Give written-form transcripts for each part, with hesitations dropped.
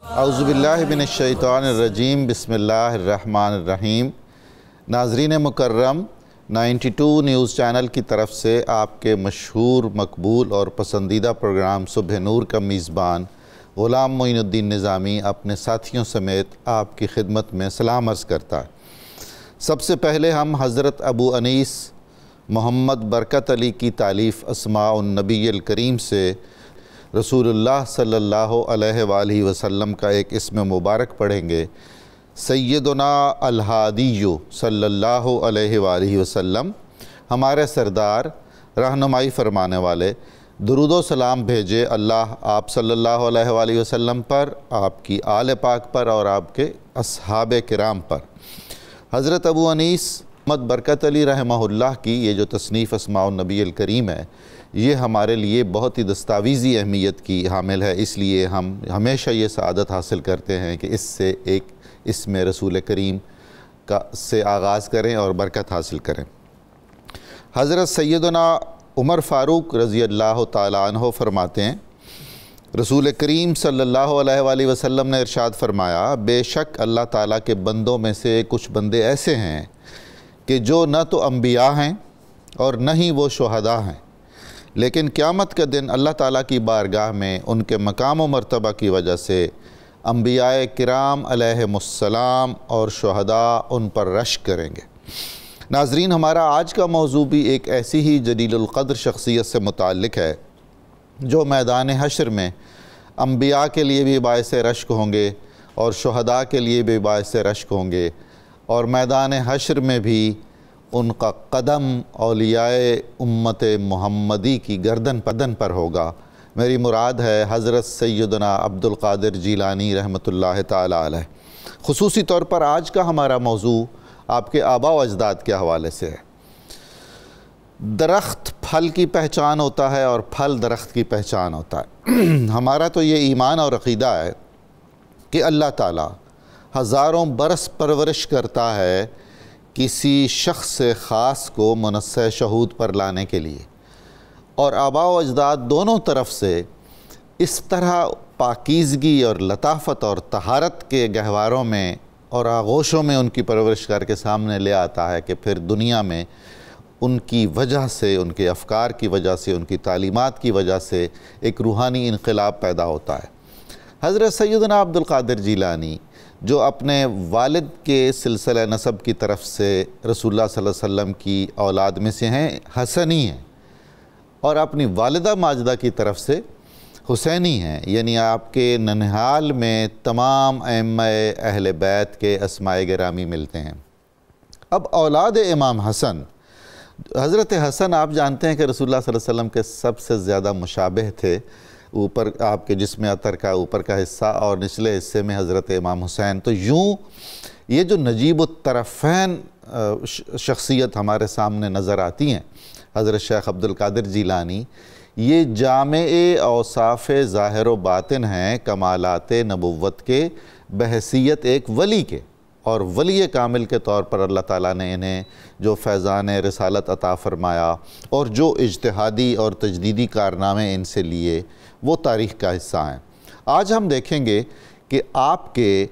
اعوذ باللہ من الشیطان الرجیم بسم اللہ الرحمن الرحیم۔ ناظرین مکرم، 92 نیوز چینل کی طرف سے آپ کے مشہور، مقبول اور پسندیدہ پروگرام صبح نور کا میزبان غلام معین الدین نظامی اپنے ساتھیوں سمیت آپ کی خدمت میں سلام عرض کرتا ہے۔ سب سے پہلے ہم حضرت ابو انیس محمد برکت علی کی تالیف اسماء النبی الکریم سے رسول اللہ صلی اللہ علیہ وآلہ وسلم کا ایک اسم مبارک پڑھیں گے۔ سیدنا الہادی صلی اللہ علیہ وآلہ وسلم، ہمارے سردار، رہنمائی فرمانے والے، درود و سلام بھیجے اللہ آپ صلی اللہ علیہ وآلہ وسلم پر، آپ کی آل پاک پر اور آپ کے اصحاب کرام پر۔ حضرت ابو انیس محمد برکت علی رحمہ اللہ کی یہ جو تصنیف اسماء النبی الکریم ہے، یہ ہمارے لیے بہت ہی دستاویزی اہمیت کی حامل ہے، اس لیے ہم ہمیشہ یہ سعادت حاصل کرتے ہیں کہ اس سے ایک اسم رسول کریم سے آغاز کریں اور برکت حاصل کریں۔ حضرت سیدنا عمر فاروق رضی اللہ تعالیٰ عنہ فرماتے ہیں، رسول کریم صلی اللہ علیہ وآلہ وسلم نے ارشاد فرمایا، بے شک اللہ تعالیٰ کے بندوں میں سے کچھ بندے ایسے ہیں کہ جو نہ تو انبیاء ہیں اور نہ ہی وہ شہداء ہیں، لیکن قیامت کے دن اللہ تعالیٰ کی بارگاہ میں ان کے مقام و مرتبہ کی وجہ سے انبیاء کرام علیہم السلام اور شہداء ان پر رشک کریں گے۔ ناظرین، ہمارا آج کا موضوع بھی ایک ایسی ہی جلیل القدر شخصیت سے متعلق ہے جو میدان حشر میں انبیاء کے لیے بھی باعث رشک ہوں گے اور شہداء کے لیے بھی باعث رشک ہوں گے، اور میدان حشر میں بھی ان کا قدم اولیاء امت محمدی کی گردن پر ہوگا۔ میری مراد ہے حضرت سیدنا عبد القادر جیلانی رحمۃ اللہ تعالیٰ علیہ۔ خصوصی طور پر آج کا ہمارا موضوع آپ کے آباء و اجداد کے حوالے سے ہے۔ درخت پھل کی پہچان ہوتا ہے اور پھل درخت کی پہچان ہوتا ہے۔ ہمارا تو یہ ایمان اور عقیدہ ہے کہ اللہ تعالیٰ ہزاروں برس پرورش کرتا ہے کسی شخص خاص کو منصہ شہود پر لانے کے لیے، اور آباء و اجداد دونوں طرف سے اس طرح پاکیزگی اور لطافت اور طہارت کے گہواروں میں اور آغوشوں میں ان کی پرورش کر کے سامنے لے آتا ہے کہ پھر دنیا میں ان کی وجہ سے، ان کے افکار کی وجہ سے، ان کی تعلیمات کی وجہ سے ایک روحانی انقلاب پیدا ہوتا ہے۔ حضرت سیدنا عبد القادر جیلانی جو اپنے والد کے سلسلہ نسب کی طرف سے رسول اللہ صلی اللہ علیہ وسلم کی اولاد میں سے ہیں، حسنی ہیں، اور اپنی والدہ ماجدہ کی طرف سے حسینی ہیں، یعنی آپ کے ننہال میں تمام ائمہ اہل بیت کے اسماء گرامی ملتے ہیں۔ اب اولاد امام حسن، حضرت حسن آپ جانتے ہیں کہ رسول اللہ صلی اللہ علیہ وسلم کے سب سے زیادہ مشابہ تھے، اوپر آپ کے جسم اطہر کا اوپر کا حصہ اور نچلے حصے میں حضرت امام حسین۔ تو یوں یہ جو نجیب الطرفین شخصیت ہمارے سامنے نظر آتی ہیں، حضرت شیخ عبد القادر جیلانی، یہ جامع اوصاف ظاہر و باطن ہیں کمالات نبوت کے بحیثیت ایک ولی کے، اور ولی کامل کے طور پر اللہ تعالیٰ نے انہیں جو فیضان رسالت عطا فرمایا اور جو اجتہادی اور تجدیدی کارنامے ان سے لیے، وہ تاریخ کا حصہ ہیں۔ آج ہم دیکھیں گے کہ آپ کے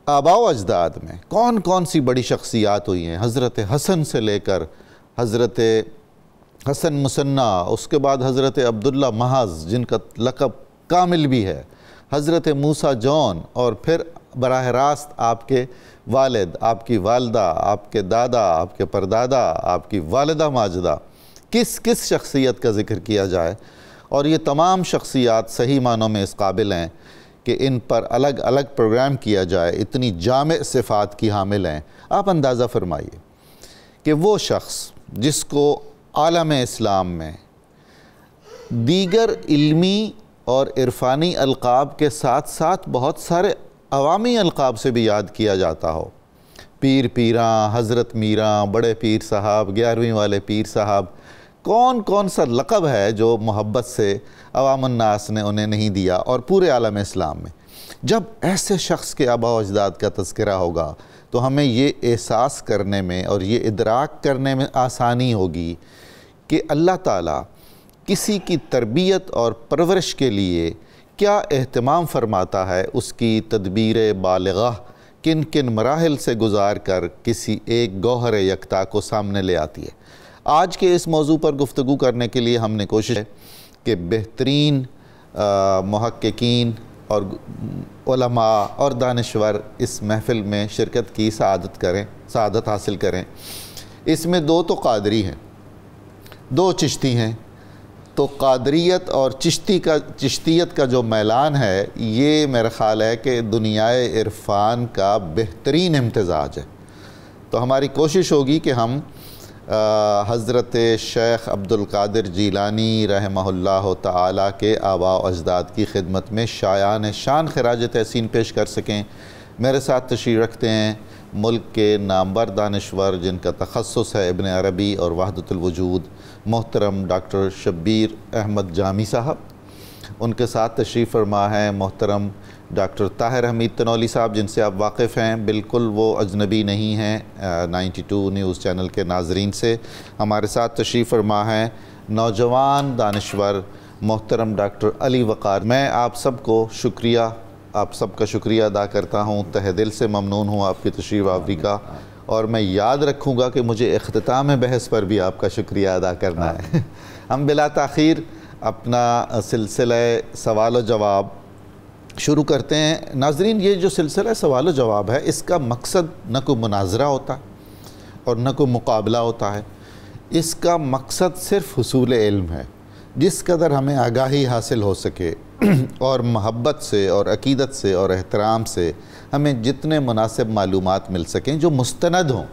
آباء و اجداد میں کون کون سی بڑی شخصیات ہوئی ہیں، حضرت حسن سے لے کر حضرت حسن مثنیٰ، اس کے بعد حضرت عبداللہ محض جن کا لقب کامل بھی ہے، حضرت موسیٰ جون، اور پھر براہ راست آپ کے والد، آپ کی والدہ، آپ کے دادا، آپ کے پردادا، آپ کی والدہ ماجدہ، کس کس شخصیت کا ذکر کیا جائے، اور یہ تمام شخصیات صحیح معنوں میں اس قابل ہیں کہ ان پر الگ الگ پروگرام کیا جائے، اتنی جامع صفات کی حامل ہیں۔ آپ اندازہ فرمائیے کہ وہ شخص جس کو عالم اسلام میں دیگر علمی اور عرفانی القاب کے ساتھ ساتھ بہت سارے عوامی القاب سے بھی یاد کیا جاتا ہو، پیر پیراں، حضرت میراں، بڑے پیر صاحب، 11ویں والے پیر صاحب، کون کون سا لقب ہے جو محبت سے عوام الناس نے انہیں نہیں دیا، اور پورے عالم اسلام میں جب ایسے شخص کے آباء و اجداد کا تذکرہ ہوگا تو ہمیں یہ احساس کرنے میں اور یہ ادراک کرنے میں آسانی ہوگی کہ اللہ تعالیٰ کسی کی تربیت اور پرورش کے لیے کیا اہتمام فرماتا ہے، اس کی تدبیر بالغہ کن کن مراحل سے گزار کر کسی ایک گوہر یکتا کو سامنے لے آتی ہے۔ آج کے اس موضوع پر گفتگو کرنے کے لیے ہم نے کوشش ہے کہ بہترین محققین اور علماء اور دانشور اس محفل میں شرکت کی سعادت حاصل کریں۔ اس میں دو تو قادری ہیں، دو چشتی ہیں، تو قادریت اور چشتیت کا جو میلان ہے یہ میرا خیال ہے کہ دنیائے عرفان کا بہترین امتزاج ہے۔ تو ہماری کوشش ہوگی کہ ہم حضرت شیخ عبدالقادر جیلانی رحمہ اللہ تعالیٰ کے آباء و اجداد کی خدمت میں شایان شان خراج تحسین پیش کر سکیں۔ میرے ساتھ تشریف رکھتے ہیں ملک کے نامور دانشور جن کا تخصص ہے ابن عربی اور وحدت الوجود، محترم ڈاکٹر شبیر احمد جامی صاحب۔ ان کے ساتھ تشریف فرما ہے محترم ڈاکٹر طاہر حمید تنولی صاحب، جن سے آپ واقف ہیں، بالکل وہ اجنبی نہیں ہیں 92 نیوز چینل کے ناظرین سے۔ ہمارے ساتھ تشریف فرما ہے نوجوان دانشور محترم ڈاکٹر علی وقار۔ میں آپ سب کا شکریہ ادا کرتا ہوں، تہہ دل سے ممنون ہوں آپ کی تشریف آوری کا، اور میں یاد رکھوں گا کہ مجھے اختتام بحث پر بھی آپ کا شکریہ ادا کرنا ہے۔ ہم بلا تاخیر اپنا سلسلہ سوال و جواب شروع کرتے ہیں۔ ناظرین، یہ جو سلسلہ سوال و جواب ہے اس کا مقصد نہ کوئی مناظرہ ہوتا اور نہ کوئی مقابلہ ہوتا ہے، اس کا مقصد صرف حصول علم ہے۔ جس قدر ہمیں آگاہی حاصل ہو سکے اور محبت سے اور عقیدت سے اور احترام سے ہمیں جتنے مناسب معلومات مل سکیں جو مستند ہوں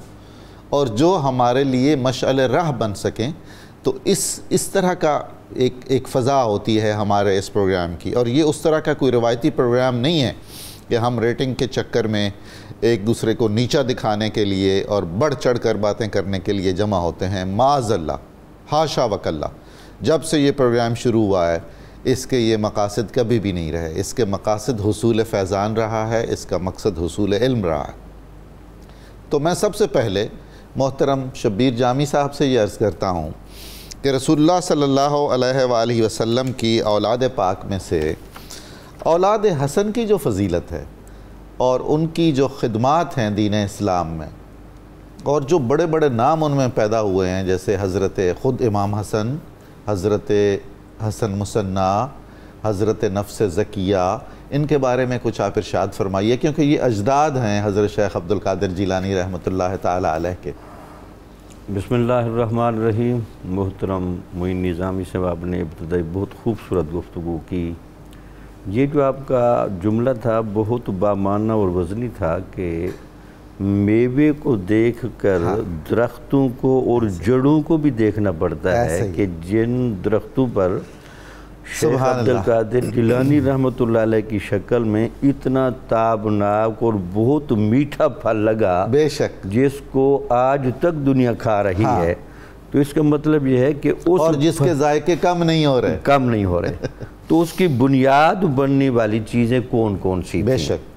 اور جو ہمارے لیے مشعل راہ بن سکیں، تو اس طرح کا ایک فضا ہوتی ہے ہمارے اس پروگرام کی۔ اور یہ اس طرح کا کوئی روایتی پروگرام نہیں ہے کہ ہم ریٹنگ کے چکر میں ایک دوسرے کو نیچا دکھانے کے لیے اور بڑھ چڑھ کر باتیں کرنے کے لیے جمع ہوتے ہیں۔ معاذ اللہ، حاشا وکلا، جب سے یہ پروگرام شروع ہوا ہے اس کے یہ مقاصد کبھی بھی نہیں رہے۔ اس کے مقاصد حصول فیضان رہا ہے، اس کا مقصد حصول علم رہا ہے۔ تو میں سب سے پہلے محترم شبیر جامی صاحب سے یہ عرض کرتا ہوں کہ رسول اللہ صلی اللہ علیہ وآلہ وسلم کی اولاد پاک میں سے اولاد حسن کی جو فضیلت ہے اور ان کی جو خدمات ہیں دین اسلام میں، اور جو بڑے بڑے نام ان میں پیدا ہوئے ہیں، جیسے حضرت خود امام حسن، حضرت حسن مثنیٰ، حضرت نفس زکیہ، ان کے بارے میں کچھ آپ ارشاد فرمائیے، کیونکہ یہ اجداد ہیں حضرت شیخ عبدالقادر جیلانی رحمۃ اللہ تعالی علیہ کے۔ بسم اللہ الرحمن الرحیم۔ محترم معین نظامی صاحب نے ابتدائی بہت خوبصورت گفتگو کی۔ یہ جو آپ کا جملہ تھا بہت بامعنی اور وزنی تھا کہ میوے کو دیکھ کر درختوں کو اور جڑوں کو بھی دیکھنا پڑتا ہے کہ جن درختوں پر شیخ عبدالقادر جیلانی رحمۃ اللہ علیہ کی شکل میں اتنا تابناک اور بہت میٹھا پھل لگا، بے شک، جس کو آج تک دنیا کھا رہی ہے، تو اس کا مطلب یہ ہے کہ اور جس کے ذائقے کم نہیں ہو رہے تو اس کی بنیاد بننے والی چیزیں کون کون سی؟ بے شک۔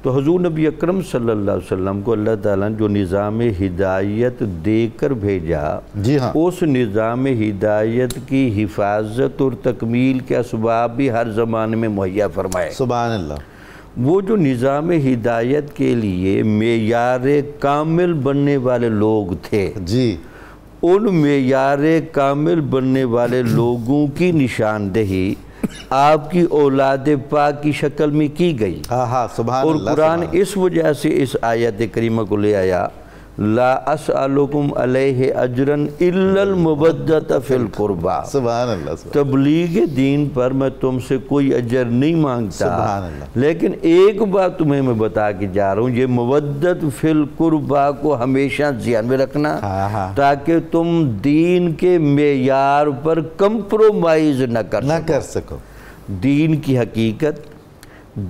تو حضور نبی اکرم صلی اللہ علیہ وسلم کو اللہ تعالیٰ نے جو نظام ہدایت دے کر بھیجا، جی ہاں، اس نظام ہدایت کی حفاظت اور تکمیل کے اسباب بھی ہر زمانے میں مہیا فرمائے۔ سبحان اللہ۔ وہ جو نظام ہدایت کے لیے معیار کامل بننے والے لوگ تھے، جی، ان معیار کامل بننے والے لوگوں کی نشاندہی آپ کی اولاد پاک کی شکل میں کی گئی۔ سبحان اللہ۔ اور قرآن اس وجہ سے اس آیت کریمہ کو لے آیا، لا اسألکم علیہ اجرا الا المودۃ فی القربى۔ سبحان اللہ۔ تبلیغ دین پر میں تم سے کوئی اجر نہیں مانگتا، سبحان اللہ، لیکن ایک بات تمہیں میں بتا کے جا رہا ہوں، یہ مودت فی القربى کو ہمیشہ ذہن میں رکھنا، تاکہ تم دین کے معیار پر کمپرومائز نہ کر سکو۔ دین کی حقیقت،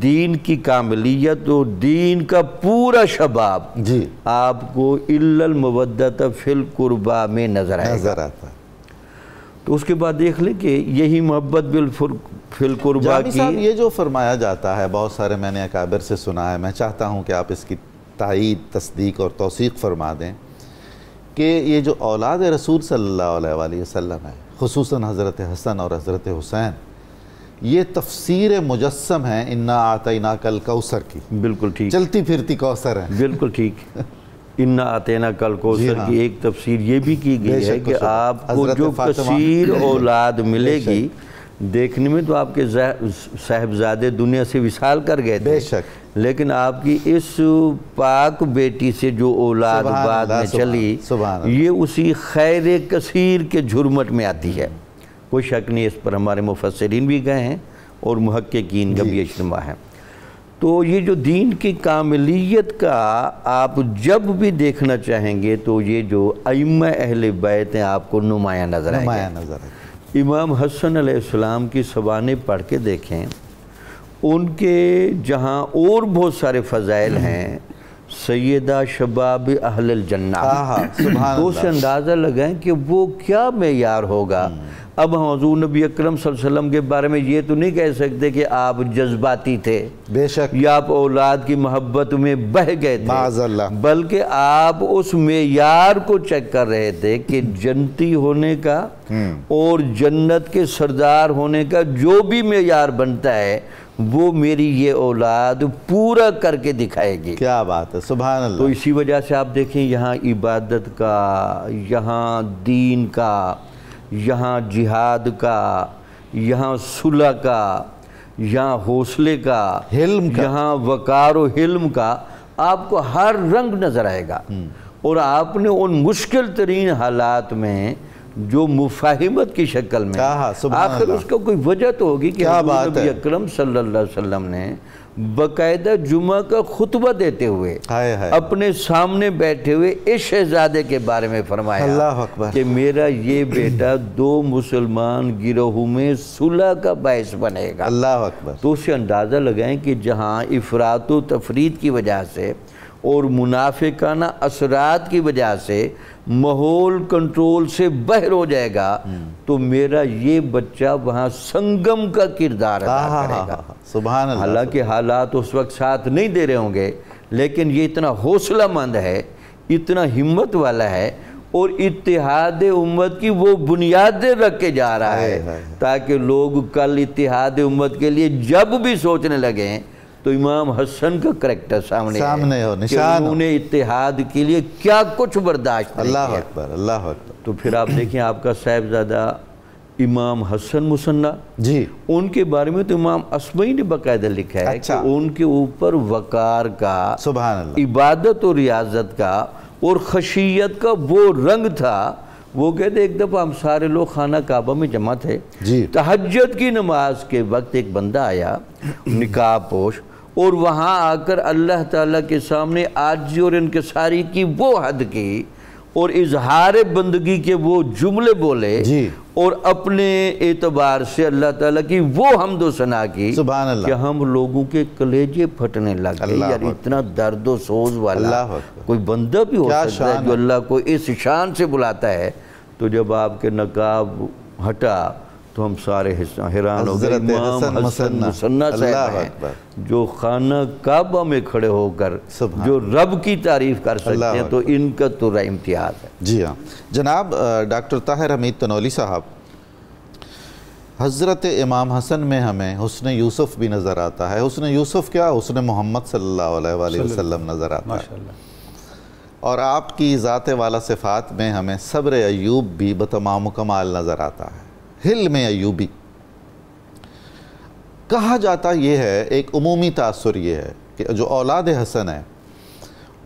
دین کی کاملیت اور دین کا پورا شباب جی آپ کو الا المودۃ فی القربى میں نظر آتا ہے۔ تو اس کے بعد دیکھ لیں کہ یہی محبت فی القربى جامی صاحب، یہ جو فرمایا جاتا ہے بہت سارے میں نے اکابر سے سنا ہے، میں چاہتا ہوں کہ آپ اس کی تائید، تصدیق اور توثیق فرما دیں کہ یہ جو اولاد رسول صلی اللہ علیہ وآلہ وسلم ہے، خصوصاً حضرت حسن اور حضرت حسین، یہ تفسیر مجسم ہے انا اعطیناک الکوثر کی، بالکل ٹھیک، چلتی پھرتی کوثر ہے، بالکل ٹھیک۔ انا اعطیناک الکوثر کی ایک تفسیر یہ بھی کی گئی ہے کہ آپ کو جو کثیر اولاد ملے گی، دیکھنے میں تو آپ کے صاحبزادے دنیا سے وصال کر گئے تھے، لیکن آپ کی اس پاک بیٹی سے جو اولاد بعد میں چلی، یہ اسی خیر کثیر کے جھرمٹ میں آتی ہے۔ کوئی شک نہیں، اس پر ہمارے مفسرین بھی گئے ہیں اور محققین کا بھی اجتماع ہے۔ تو یہ جو دین کی کاملیت کا آپ جب بھی دیکھنا چاہیں گے تو یہ جو ائمہ اہل بیت ہیں آپ کو نمایاں نظر آئیں گے۔ امام حسن علیہ السلام کی سوانح پڑھ کے دیکھیں، ان کے جہاں اور بہت سارے فضائل ہیں، سیدہ شباب اہل الجنہ، تو اسے اندازہ لگائیں کہ وہ کیا معیار ہوگا۔ اب ہم حضور نبی اکرم صلی اللہ علیہ وسلم کے بارے میں یہ تو نہیں کہہ سکتے کہ آپ جذباتی تھے، بے شک، یا آپ اولاد کی محبت میں بہہ گئے تھے، بلکہ آپ اس معیار کو چیک کر رہے تھے کہ جنتی ہونے کا اور جنت کے سردار ہونے کا جو بھی معیار بنتا ہے وہ میری یہ اولاد پورا کر کے دکھائے گی۔ کیا بات ہے، سبحان اللہ۔ تو اسی وجہ سے آپ دیکھیں یہاں عبادت کا، یہاں دین کا، یہاں جہاد کا، یہاں صلح کا، یہاں حوصلے کا، حلم کا، یہاں وقار و حلم کا، آپ کو ہر رنگ نظر آئے گا۔ اور آپ نے ان مشکل ترین حالات میں جو مفاہمت کی شکل میں، آخر اس کا کوئی وجہ تو ہوگی کہ حضور نبی اکرم صلی اللہ علیہ وسلم نے باقاعدہ جمعہ کا خطبہ دیتے ہوئے اپنے سامنے بیٹھے ہوئے اس شہزادے کے بارے میں فرمایا کہ میرا یہ بیٹا دو مسلمان گروہوں میں صلح کا باعث بنے گا۔ اللہ اکبر۔ تو اسے اندازہ لگائیں کہ جہاں افراط و تفرید کی وجہ سے اور منافقانہ اثرات کی وجہ سے ماحول کنٹرول سے باہر ہو جائے گا، تو میرا یہ بچہ وہاں سنگم کا کردار ادا کرے گا۔ سبحان اللہ۔ حالانکہ حالات اس وقت ساتھ نہیں دے رہے ہوں گے، لیکن یہ اتنا حوصلہ مند ہے، اتنا ہمت والا ہے، اور اتحاد امت کی وہ بنیادیں رکھ کے جا رہا ہے تاکہ لوگ کل اتحاد امت کے لیے جب بھی سوچنے لگیں تو امام حسن کا کریکٹر سامنے ہو، کہ انہوں نے اتحاد کے لیے کیا کچھ برداشت نہیں کیا۔ اللہ اکبر، اللہ اکبر۔ تو پھر آپ دیکھیں آپ کا صاحبزادہ امام حسن مثنیٰ، جی، ان کے بارے میں تو امام اصبعی نے باقاعدہ لکھا ہے کہ ان کے اوپر وقار کا، سبحان اللہ، عبادت و ریاضت کا اور خشیت کا وہ رنگ تھا۔ وہ کہتے ایک دفعہ ہم سارے لوگ خانہ کعبہ میں جمع تھے، تہجد کی نماز کے وقت ایک بندہ آیا نقاب پوش، اور وہاں آ کر اللہ تعالیٰ کے سامنے عاجزی اور انکساری کی وہ حد کی اور اظہار بندگی کے وہ جملے بولے، اور اپنے اعتبار سے اللہ تعالیٰ کی وہ حمد و ثنا کی کہ ہم لوگوں کے کلیجے پھٹنے لگ گئے۔ یار اتنا درد و سوز والا کوئی بندہ بھی ہو سکتا ہے جو اللہ کو اس شان سے بلاتا ہے؟ تو جب آپ کے نقاب ہٹا تو ہم سارے حیران ہو گئے۔ امام حسن مثنیٰ صاحب ہیں جو خانہ کعبہ میں کھڑے ہو کر جو رب کی تعریف کر سکتے ہیں، تو ان کا تو امتیاز ہے۔ جی ہاں جناب، ڈاکٹر طاہر حمید تنولی صاحب، حضرت امام حسن میں ہمیں حسن یوسف بھی نظر آتا ہے۔ حسن یوسف کیا، حسن محمد صلی اللہ علیہ وآلہ وسلم نظر آتا ہے، اور آپ کی ذات والا صفات میں ہمیں صبر ایوب بھی بتمام کمال نظر آتا ہے، حلم ایوبی۔ کہا جاتا یہ ہے، ایک عمومی تاثر یہ ہے کہ جو اولاد حسن ہے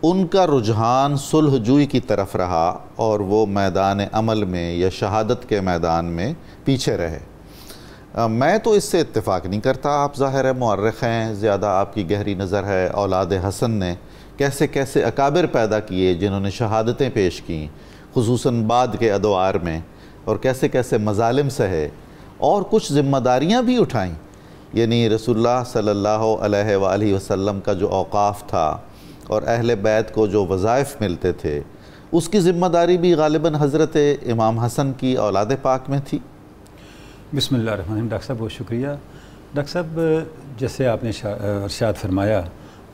ان کا رجحان صلح جوئی کی طرف رہا، اور وہ میدان عمل میں یا شہادت کے میدان میں پیچھے رہے۔ میں تو اس سے اتفاق نہیں کرتا، آپ ظاہر ہے مورخ ہیں، زیادہ آپ کی گہری نظر ہے۔ اولاد حسن نے کیسے کیسے اکابر پیدا کیے جنہوں نے شہادتیں پیش کیں، خصوصاً بعد کے ادوار میں، اور کیسے کیسے مظالم سہے اور کچھ ذمہ داریاں بھی اٹھائیں۔ یعنی رسول اللہ صلی اللہ علیہ وآلہ وسلم کا جو اوقاف تھا اور اہل بیت کو جو وظائف ملتے تھے، اس کی ذمہ داری بھی غالباً حضرت امام حسن کی اولاد پاک میں تھی۔ بسم اللہ الرحمن الرحیم۔ ڈاکٹر صاحب بہت شکریہ۔ ڈاکٹر صاحب جیسے آپ نے ارشاد فرمایا،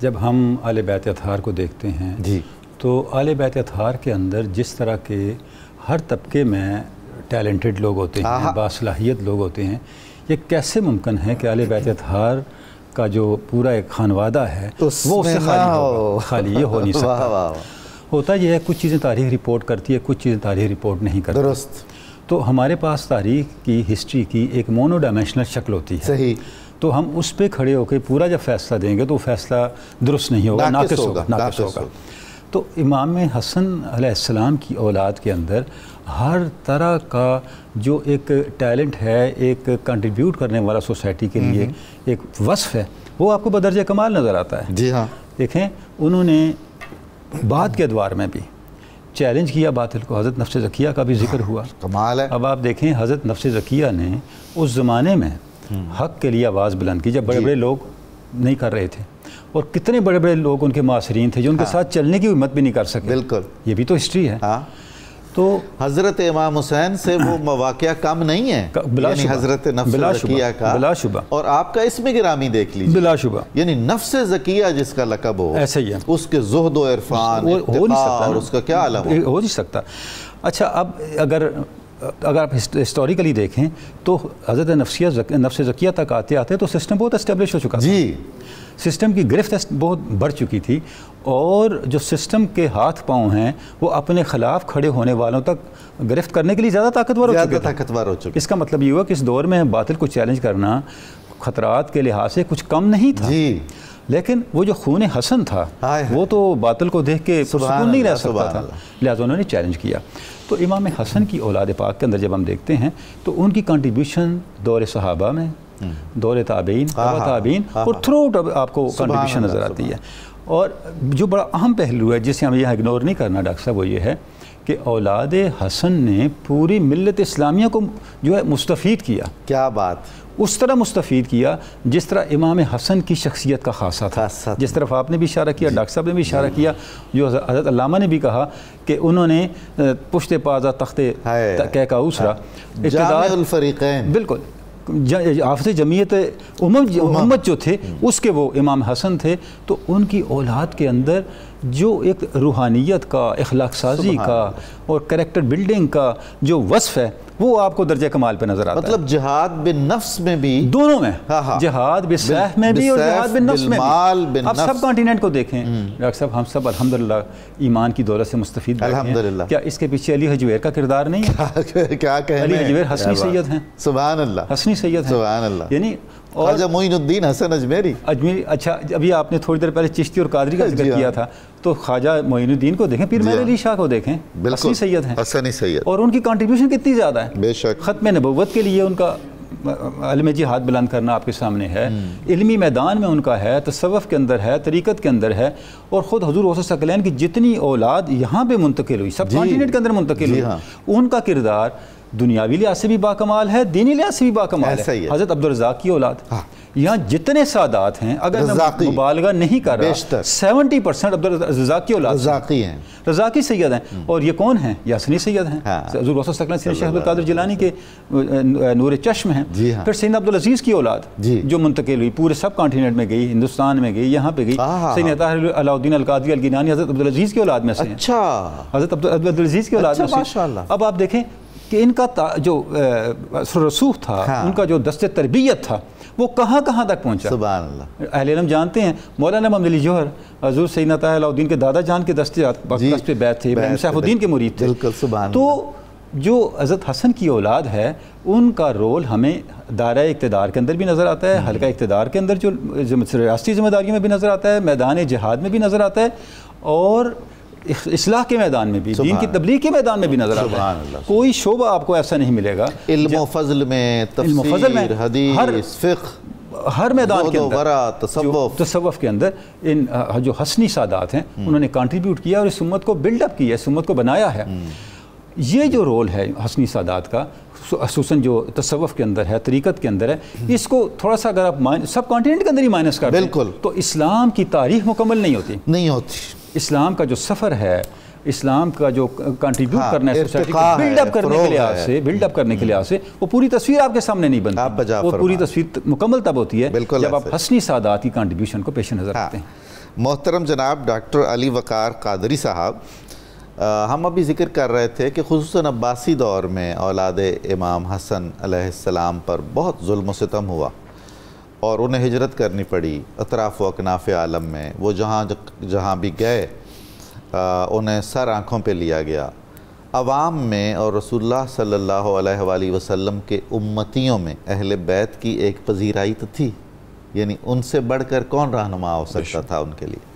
جب ہم اہل بیت اطہار کو دیکھتے ہیں تو اہل بیت اطہار کے اندر جس طرح کے ہر طبقے میں ٹیلنٹڈ لوگ ہوتے ہیں، باصلاحیت لوگ ہوتے ہیں، یہ کیسے ممکن ہے کہ اہل بیت اطہار کا جو پورا ایک خانوادہ ہے وہ اس سے خالی یہ ہو نہیں سکتا. ہوتا یہ ہے کچھ چیزیں تاریخ رپورٹ کرتی ہے, کچھ چیزیں تاریخ رپورٹ نہیں کرتی. درست. تو ہمارے پاس تاریخ کی ہسٹری کی ایک مونو ڈائمینشنل شکل ہوتی ہے. صحیح. تو ہم اس پہ کھڑے ہو کے پورا جب فیصلہ دیں گے تو وہ فیصلہ درست نہیں ہوگا, ناقص ہوگا. تو امام حسن علیہ السلام کی اولاد کے اندر ہر طرح کا جو ایک ٹیلنٹ ہے, ایک کنٹریبیوٹ کرنے والا سوسائٹی کے لیے ایک وصف ہے, وہ آپ کو بدرجہ کمال نظر آتا ہے. جی ہاں. دیکھیں انہوں نے بعد کے ادوار میں بھی چیلنج کیا باطل کو. حضرت نفس زکیہ کا بھی ذکر ہوا. کمال ہے. اب آپ دیکھیں حضرت نفس زکیہ نے اس زمانے میں حق کے لیے آواز بلند کی جب بڑے بڑے لوگ نہیں کر رہے تھے, اور کتنے بڑے بڑے لوگ ان کے معاصرین تھے جو ان کے ساتھ چلنے کی ہمت بھی نہیں کر سکے. بالکل. یہ بھی تو ہسٹری ہے. تو حضرت امام حسین سے وہ مواقع کم نہیں ہے, یعنی حضرت نفس زکیہ کا, بلا شبہ. اور آپ کا اسم گرامی دیکھ لیجیے, بلا شبہ, یعنی نفس زکیہ جس کا لقب ہو, ایسا ہی ہے. اس کے زہد و عرفان اور اس کا کیا عالم ہو نہیں سکتا. اچھا اب اگر آپ ہسٹوریکلی دیکھیں تو حضرت نفس زکیہ تک آتے آتے تو سسٹم بہت اسٹیبلش ہو چکا تھا. جی. سسٹم کی گرفت بہت بڑھ چکی تھی, اور جو سسٹم کے ہاتھ پاؤں ہیں وہ اپنے خلاف کھڑے ہونے والوں تک گرفت کرنے کے لیے زیادہ طاقتور ہو چکے. اس کا مطلب یہ ہوا کہ اس دور میں باطل کو چیلنج کرنا خطرات کے لحاظ سے کچھ کم نہیں تھا. جی. لیکن وہ جو خون حسن تھا وہ تو باطل کو دیکھ کے سکون نہیں رہ سکتا تھا, لہٰذا انہوں نے چیلنج کیا. تو امام حسن کی اولاد پاک کے اندر جب ہم دیکھتے ہیں تو ان کی کنٹریبیوشن دور صحابہ میں, دور تابعین, تابعین اور تھرو آؤٹ آپ کو کنٹریبیوشن نظر آتی ہے. اور جو بڑا اہم پہلو ہے جسے ہم یہاں اگنور نہیں کرنا ڈاکٹر صاحب, وہ یہ ہے کہ اولاد حسن نے پوری ملت اسلامیہ کو جو ہے مستفید کیا. کیا بات. اس طرح مستفید کیا جس طرح امام حسن کی شخصیت کا خاصہ تھا. جس طرف آپ نے بھی اشارہ کیا, ڈاکٹر صاحب نے بھی اشارہ کیا, جو حضرت علامہ نے بھی کہا کہ انہوں نے پشت پازا تخت کہہ کا اسرا جامع الفریقین, بالکل حافظ جمعیت امت جو تھے اس کے وہ امام حسن تھے. تو ان کی اولاد کے اندر جو ایک روحانیت کا, اخلاق سازی کا اور کریکٹر بلڈنگ کا جو وصف ہے وہ آپ کو درجہ کمال پہ نظر آتا ہے. مطلب جہاد بن نفس میں بھی, دونوں میں, جہاد بالسیف میں بھی اور جہاد بن نفس میں بھی. آپ سب کانٹیننٹ کو دیکھیں ڈاکٹر صاحب, ہم سب الحمدللہ ایمان کی دولت سے مستفید ہیں. کیا اس کے پیچھے علی حجویر کا کردار نہیں ہے؟ کیا کہنا, علی حجویر حسنی سید ہیں. سبحان اللہ. حسنی سید ہیں. سبحان اللہ. یعنی خواجہ معین الدین حسن اجمیری. اچھا ابھی آپ نے تھوڑی دیر پہلے چشتی اور قادری کا ذکر کیا تھا, تو خواجہ معین الدین کو دیکھیں, پیر مہر علی شاہ کو دیکھیں, حسنی سید ہیں. حسنی سید. اور ان کی کنٹریبیوشن کتنی زیادہ ہے. بے شک. ختم نبوت کے لیے ان کا علم جہاد بلند کرنا آپ کے سامنے ہے, علمی میدان میں ان کا ہے, تصوف کے اندر ہے, طریقت کے اندر ہے. اور خود حضور غوث الثقلین کی جتنی اولاد یہاں پہ منتقل ہوئی, سب کانٹیننٹ کے اندر منتقل ہوئی, ان کا کردار دنیاوی لحاظ سے بھی باکمال ہے, دینی لحاظ سے بھی باکمال ہے. حضرت عبدالرزاق کی اولاد, یہاں جتنے سادات ہیں, اگر میں مبالغہ نہیں کر رہا, 70% عبدالرزاق کی اولاد رزاقی ہیں, رزاقی سید ہیں. اور یہ کون ہیں؟ یہ حسنی سید ہیں. حضور غوث الثقلین سید شیخ عبدالقادر جیلانی کے نور چشم ہیں. پھر سیدنا عبدالعزیز کی اولاد جو منتقل ہوئی, پورے سب کانٹیننٹ میں گئی, ہندوستان میں گئی, یہاں پہ گئی. سیدنا طاہر علاء الدین القادری الگیلانی حضرت عبدالعزیز کی اولاد میں سے ہیں. اچھا, حضرت عبدالعزیز کی اولاد میں سے. اب آپ دیکھیں کہ ان کا جو رسوخ تھا, ان کا جو دست تربیت تھا, وہ کہاں کہاں تک پہنچا. سبحان اللہ. اہل علم جانتے ہیں, مولانا محمد علی جوہر حضور سیدنا طاہر علاء الدین کے دادا جان کے دست پہ بیعت تھے, شیخ الدین کے مرید تھے. بالکل. سبحان اللہ. تو جو حضرت حسن کی اولاد ہے, ان کا رول ہمیں دائرہ اقتدار کے اندر بھی نظر آتا ہے, حلقہ اقتدار کے اندر جو ریاستی ذمہ داریوں میں بھی نظر آتا ہے, میدان جہاد میں بھی نظر آتا ہے, اور اصلاح کے میدان میں بھی, دین کی تبلیغ کے میدان میں بھی نظر آتا ہے. کوئی شعبہ آپ کو ایسا نہیں ملے گا. علم و فضل میں, تفسیر, حدیث, فقہ, ہر میدان کے اندر, تصوف کے اندر, ان جو حسنی سادات ہیں انہوں نے کنٹریبیوٹ کیا اور اس امت کو بلڈ اپ کیا, اس امت کو بنایا ہے. یہ جو رول ہے حسنی سادات کا, خصوصاً جو تصوف کے اندر ہے, طریقت کے اندر ہے, اس کو تھوڑا سا اگر آپ سب کانٹیننٹ کے اندر ہی مائنس کر دیں تو اسلام کی تاریخ مکمل نہیں ہوتی. اسلام کا جو سفر ہے, اسلام کا جو کنٹریبیوٹ کرنا ہے سوسائٹی کو بلڈ اپ کرنے کے لحاظ سے, وہ پوری تصویر آپ کے سامنے نہیں بنتی. وہ پوری تصویر مکمل تب ہوتی ہے جب آپ حسنی سادات کی کنٹریبیوشن کو پیش نظر رکھتے ہیں. محترم جناب ڈاکٹر علی وقار قادری صاحب, ہم ابھی ذکر کر رہے تھے کہ خصوصاً عباسی دور میں اولاد امام حسن علیہ السلام پر بہت ظلم و ستم ہوا اور انہیں ہجرت کرنی پڑی اطراف و اکناف عالم میں. وہ جہاں بھی گئے انہیں سر آنکھوں پہ لیا گیا. عوام میں اور رسول اللہ صلی اللہ علیہ وآلہ وسلم کے امتیوں میں اہل بیت کی ایک پذیرائی تو تھی، یعنی ان سے بڑھ کر کون رہنما ہو سکتا تھا ان کے لیے.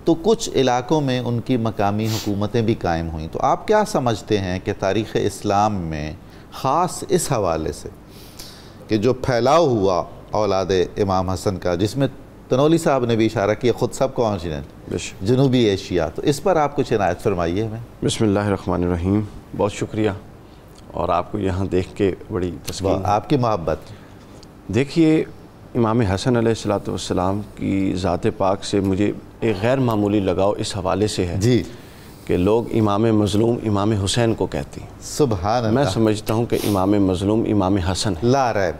تو کچھ علاقوں میں ان کی مقامی حکومتیں بھی قائم ہوئیں. تو آپ کیا سمجھتے ہیں کہ تاریخ اسلام میں خاص اس حوالے سے کہ جو پھیلاؤ ہوا اولاد امام حسن کا، جس میں تنولی صاحب نے بھی اشارہ کیا خود سب کانٹیننٹ جنوبی ایشیا، تو اس پر آپ کچھ عنایت فرمائیے ہمیں. بسم اللہ الرحمن الرحیم. بہت شکریہ، اور آپ کو یہاں دیکھ کے بڑی تسکین. آپ کی محبت. دیکھیے، امام حسن علیہ السلام کی ذات پاک سے مجھے ایک غیر معمولی لگاؤ اس حوالے سے ہے جی کہ لوگ امام مظلوم امام حسین کو کہتے ہیں. سبحان اللہ. میں سمجھتا ہوں کہ امام مظلوم امام حسن ہے. لا ریب.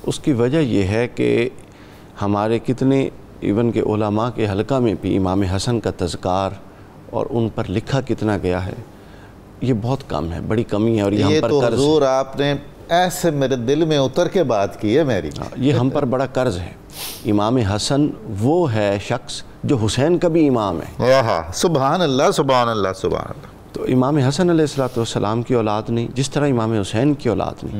اس کی وجہ یہ ہے کہ ہمارے کتنے ایون کے علماء کے حلقہ میں بھی امام حسن کا تذکار اور ان پر لکھا کتنا گیا ہے، یہ بہت کم ہے، بڑی کمی ہے. اور یہ ہم پر تو قرض حضور آپ نے ایسے میرے دل میں اتر کے بات کی ہے میری. یہ ہم پر بڑا قرض ہے. امام حسن وہ ہے شخص جو حسین کا بھی امام ہے. سبحان اللہ سبحان اللہ سبحان اللہ. تو امام حسن علیہ السلام کی اولاد نے جس طرح امام حسین کی اولاد نے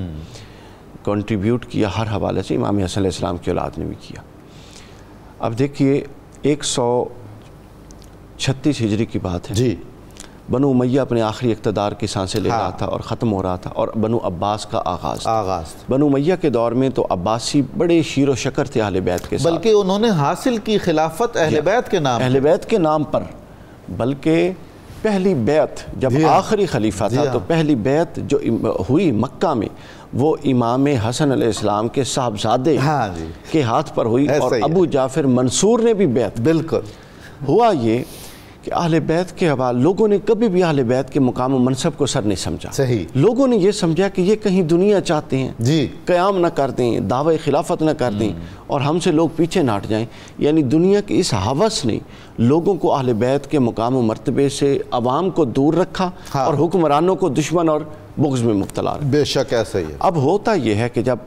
کنٹریبیوٹ کیا ہر حوالے سے، امام حسن علیہ السلام کی اولاد نے بھی کیا. اب دیکھیے 136 ہجری کی بات ہے. جی. بنو امیہ اپنے آخری اقتدار کی سانسیں لے رہا تھا اور ختم ہو رہا تھا، اور بنو عباس کا آغاز تھا. بنو امیہ کے دور میں تو عباسی بڑے شیر و شکر تھے اہل بیت کے ساتھ، بلکہ انہوں نے حاصل کی خلافت اہل بیت کے نام، اہل بیت کے نام پر. بلکہ پہلی بیعت جب آخری خلیفہ تھا تو پہلی بیعت جو ہوئی مکہ میں وہ امام حسن علیہ السلام کے صاحبزادے کے ہاتھ پر ہوئی، اور ابو جعفر منصور نے بھی بیعت. بالکل. ہوا یہ کہ اہل بیت کے حوالے لوگوں نے کبھی بھی اہل بیت کے مقام و منصب کو سر نہیں سمجھا. صحیح. لوگوں نے یہ سمجھا کہ یہ کہیں دنیا چاہتے ہیں، جی، قیام نہ کر دیں، دعوی خلافت نہ کر دیں اور ہم سے لوگ پیچھے نہ ہٹ جائیں. یعنی دنیا کی اس ہوس نے لوگوں کو اہل بیت کے مقام و مرتبے سے عوام کو دور رکھا اور حکمرانوں کو دشمن اور بغض میں مبتلا رکھا. بے شک ایسا ہی ہے. اب ہوتا یہ ہے کہ جب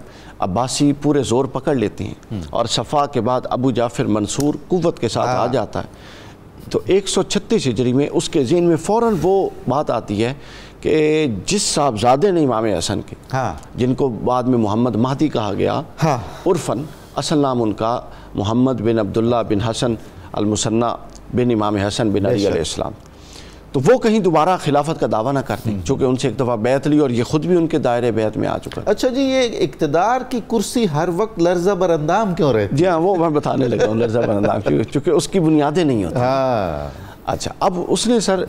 عباسی پورے زور پکڑ لیتے ہیں اور صفا کے بعد ابو جعفر منصور قوت کے ساتھ آ جاتا ہے، تو 136 ہجری میں اس کے ذہن میں فوراً وہ بات آتی ہے کہ جس صاحبزادے نے امام حسن کے، جن کو بعد میں محمد مہدی کہا گیا عرفاً، اصل نام ان کا محمد بن عبداللہ بن حسن المثنى بن امام حسن بن علی علیہ السلام، تو وہ کہیں دوبارہ خلافت کا دعویٰ نہ کرتے ہیں چونکہ ان سے ایک دفعہ بیعت لی اور یہ خود بھی ان کے دائرے بیعت میں آ چکا. اچھا جی، یہ اقتدار کی کرسی ہر وقت لرزہ براندام کیوں رہتی؟ جی ہاں، وہ میں بتانے لگا ہوں لرزہ براندام چونکہ اس کی بنیادیں نہیں ہوتی. اچھا، اب اس نے سر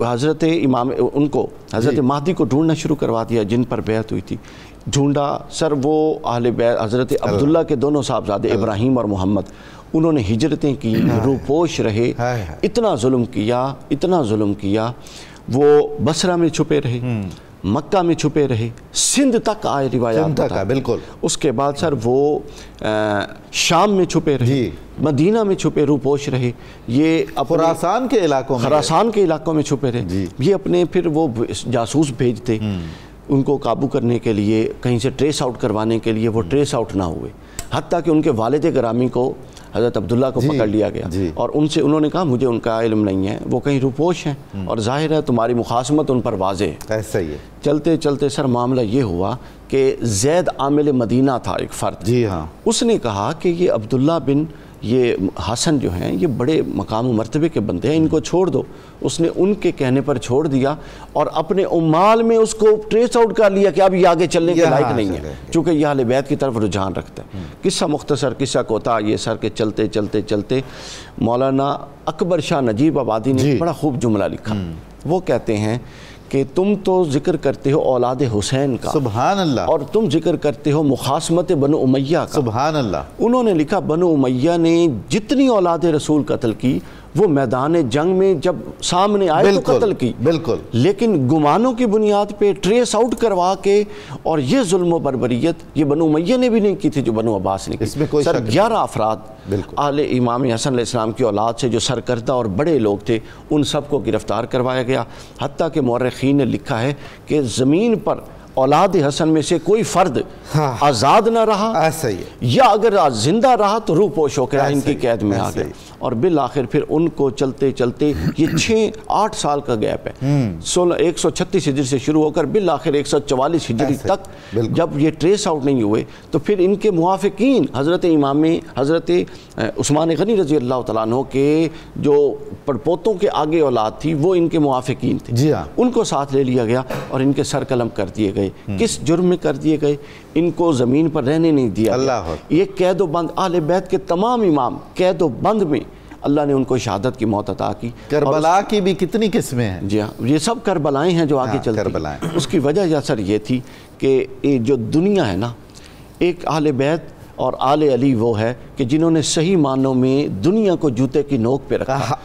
حضرت امام ان کو حضرت مہدی کو ڈھونڈنا شروع کروا دیا جن پر بیعت ہوئی تھی. ڈھونڈا سر، وہ اہل بیت حضرت عبداللہ کے دونوں صاحبزادے ابراہیم اور محمد، انہوں نے ہجرتیں کی، روپوش رہے، اتنا ظلم کیا. وہ بصرہ میں چھپے رہے، مکہ میں چھپے رہے، سندھ تک آئے روایات بتا. بالکل. اس کے بعد سر وہ شام میں چھپے رہے، مدینہ میں چھپے روپوش رہے، یہ خراسان کے علاقوں میں چھپے رہے. یہ اپنے پھر وہ جاسوس بھیجتے ان کو قابو کرنے کے لیے، کہیں سے ٹریس آؤٹ کروانے کے لیے، وہ ٹریس آؤٹ نہ ہوئے، حتیٰ کہ ان کے والد گرامی کو حضرت عبداللہ کو پکڑ لیا گیا اور ان سے انہوں نے کہا مجھے ان کا علم نہیں ہے، وہ کہیں روپوش ہیں اور ظاہر ہے تمہاری مخاصمت ان پر واضح ہے. ایسا ہی ہے. چلتے چلتے سر معاملہ یہ ہوا کہ زید عامل مدینہ تھا ایک فرد، جی ہاں، اس نے کہا کہ یہ عبداللہ بن یہ حسن جو ہیں یہ بڑے مقام و مرتبے کے بندے ہیں، ان کو چھوڑ دو. اس نے ان کے کہنے پر چھوڑ دیا اور اپنے عمال میں اس کو ٹریس آؤٹ کر لیا کہ اب یہ آگے چلنے کے لائق نہیں ہے، چونکہ یہ اہل بیت کی طرف رجحان رکھتا ہے. قصہ مختصر، قصہ کوتا یہ سر کے چلتے چلتے چلتے مولانا اکبر شاہ نجیب آبادی نے بڑا خوب جملہ لکھا. وہ کہتے ہیں کہ تم تو ذکر کرتے ہو اولاد حسین کا، سبحان اللہ، اور تم ذکر کرتے ہو مخاصمت بنو امیہ کا، سبحان اللہ. انہوں نے لکھا بنو امیہ نے جتنی اولاد رسول قتل کی وہ میدان جنگ میں جب سامنے آئے تو قتل کی، بالکل، لیکن گمانوں کی بنیاد پہ ٹریس آؤٹ کروا کے، اور یہ ظلم و بربریت یہ بنو امیہ نے بھی نہیں کی تھی جو بنو عباس نے کی۔ اس میں کوئی سر 11 افراد بالکل آل امام حسن علیہ السلام کی اولاد سے جو سرکردہ اور بڑے لوگ تھے ان سب کو گرفتار کروایا گیا، حتیٰ کہ مورخین نے لکھا ہے کہ زمین پر اولاد حسن میں سے کوئی فرد آزاد نہ رہا، ایسا ہی ہے، یا اگر زندہ رہا تو روح پوش ہو کر ان کی قید میں آ گیا، اور بالآخر پھر ان کو چلتے چلتے یہ 6-8 سال کا گیپ ہے، 136 ہجری سے شروع ہو کر بالآخر 144 ہجری تک جب یہ ٹریس آؤٹ نہیں ہوئے تو پھر ان کے موافقین حضرت امام حضرت عثمان غنی رضی اللہ تعالیٰ عنہ کے جو پڑپوتوں کے آگے اولاد تھی وہ ان کے موافقین تھے، جی ہاں، ان کو ساتھ لے لیا گیا اور ان کے سر قلم کر دیے گئے۔ کس جرم میں کر دیے گئے؟ ان کو زمین پر رہنے نہیں دیا گیا، یہ قید و بند، اہل بیت کے تمام امام قید و بند میں اللہ نے ان کو شہادت کی موت عطا کی۔ کربلا کی بھی کتنی قسمیں ہیں؟ جی ہاں، یہ سب کربلائیں ہیں جو آگے چلتی ہیں۔ اس کی وجہ یا سر یہ تھی کہ جو دنیا ہے نا، ایک اہل بیت اور آل علی وہ ہے کہ جنہوں نے صحیح معنوں میں دنیا کو جوتے کی نوک پہ رکھا۔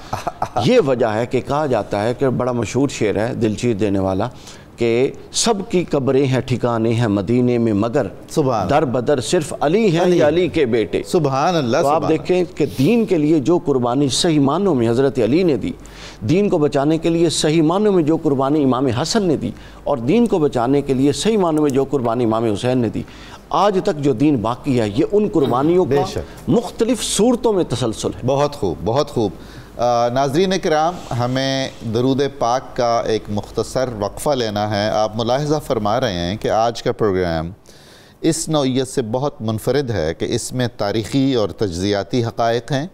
یہ وجہ ہے کہ کہا جاتا ہے کہ بڑا مشہور شعر ہے دل چیر دینے والا کہ سب کی قبریں ہیں ٹھکانے ہیں مدینے میں مگر در بدر صرف علی ہیں یا علی کے بیٹے۔ سبحان اللہ۔ تو آپ دیکھیں کہ دین کے لیے جو قربانی صحیح معنوں میں حضرت علی نے دی، دین کو بچانے کے لیے صحیح معنوں میں جو قربانی امام حسن نے دی، اور دین کو بچانے کے لیے صحیح معنوں میں جو قربانی امام حسین نے دی، آج تک جو دین باقی ہے یہ ان قربانیوں کا مختلف صورتوں میں تسلسل ہے۔ بہت خوب، بہت خوب۔ ناظرین کرام، ہمیں درود پاک کا ایک مختصر وقفہ لینا ہے۔ آپ ملاحظہ فرما رہے ہیں کہ آج کا پروگرام اس نوعیت سے بہت منفرد ہے کہ اس میں تاریخی اور تجزیاتی حقائق ہیں،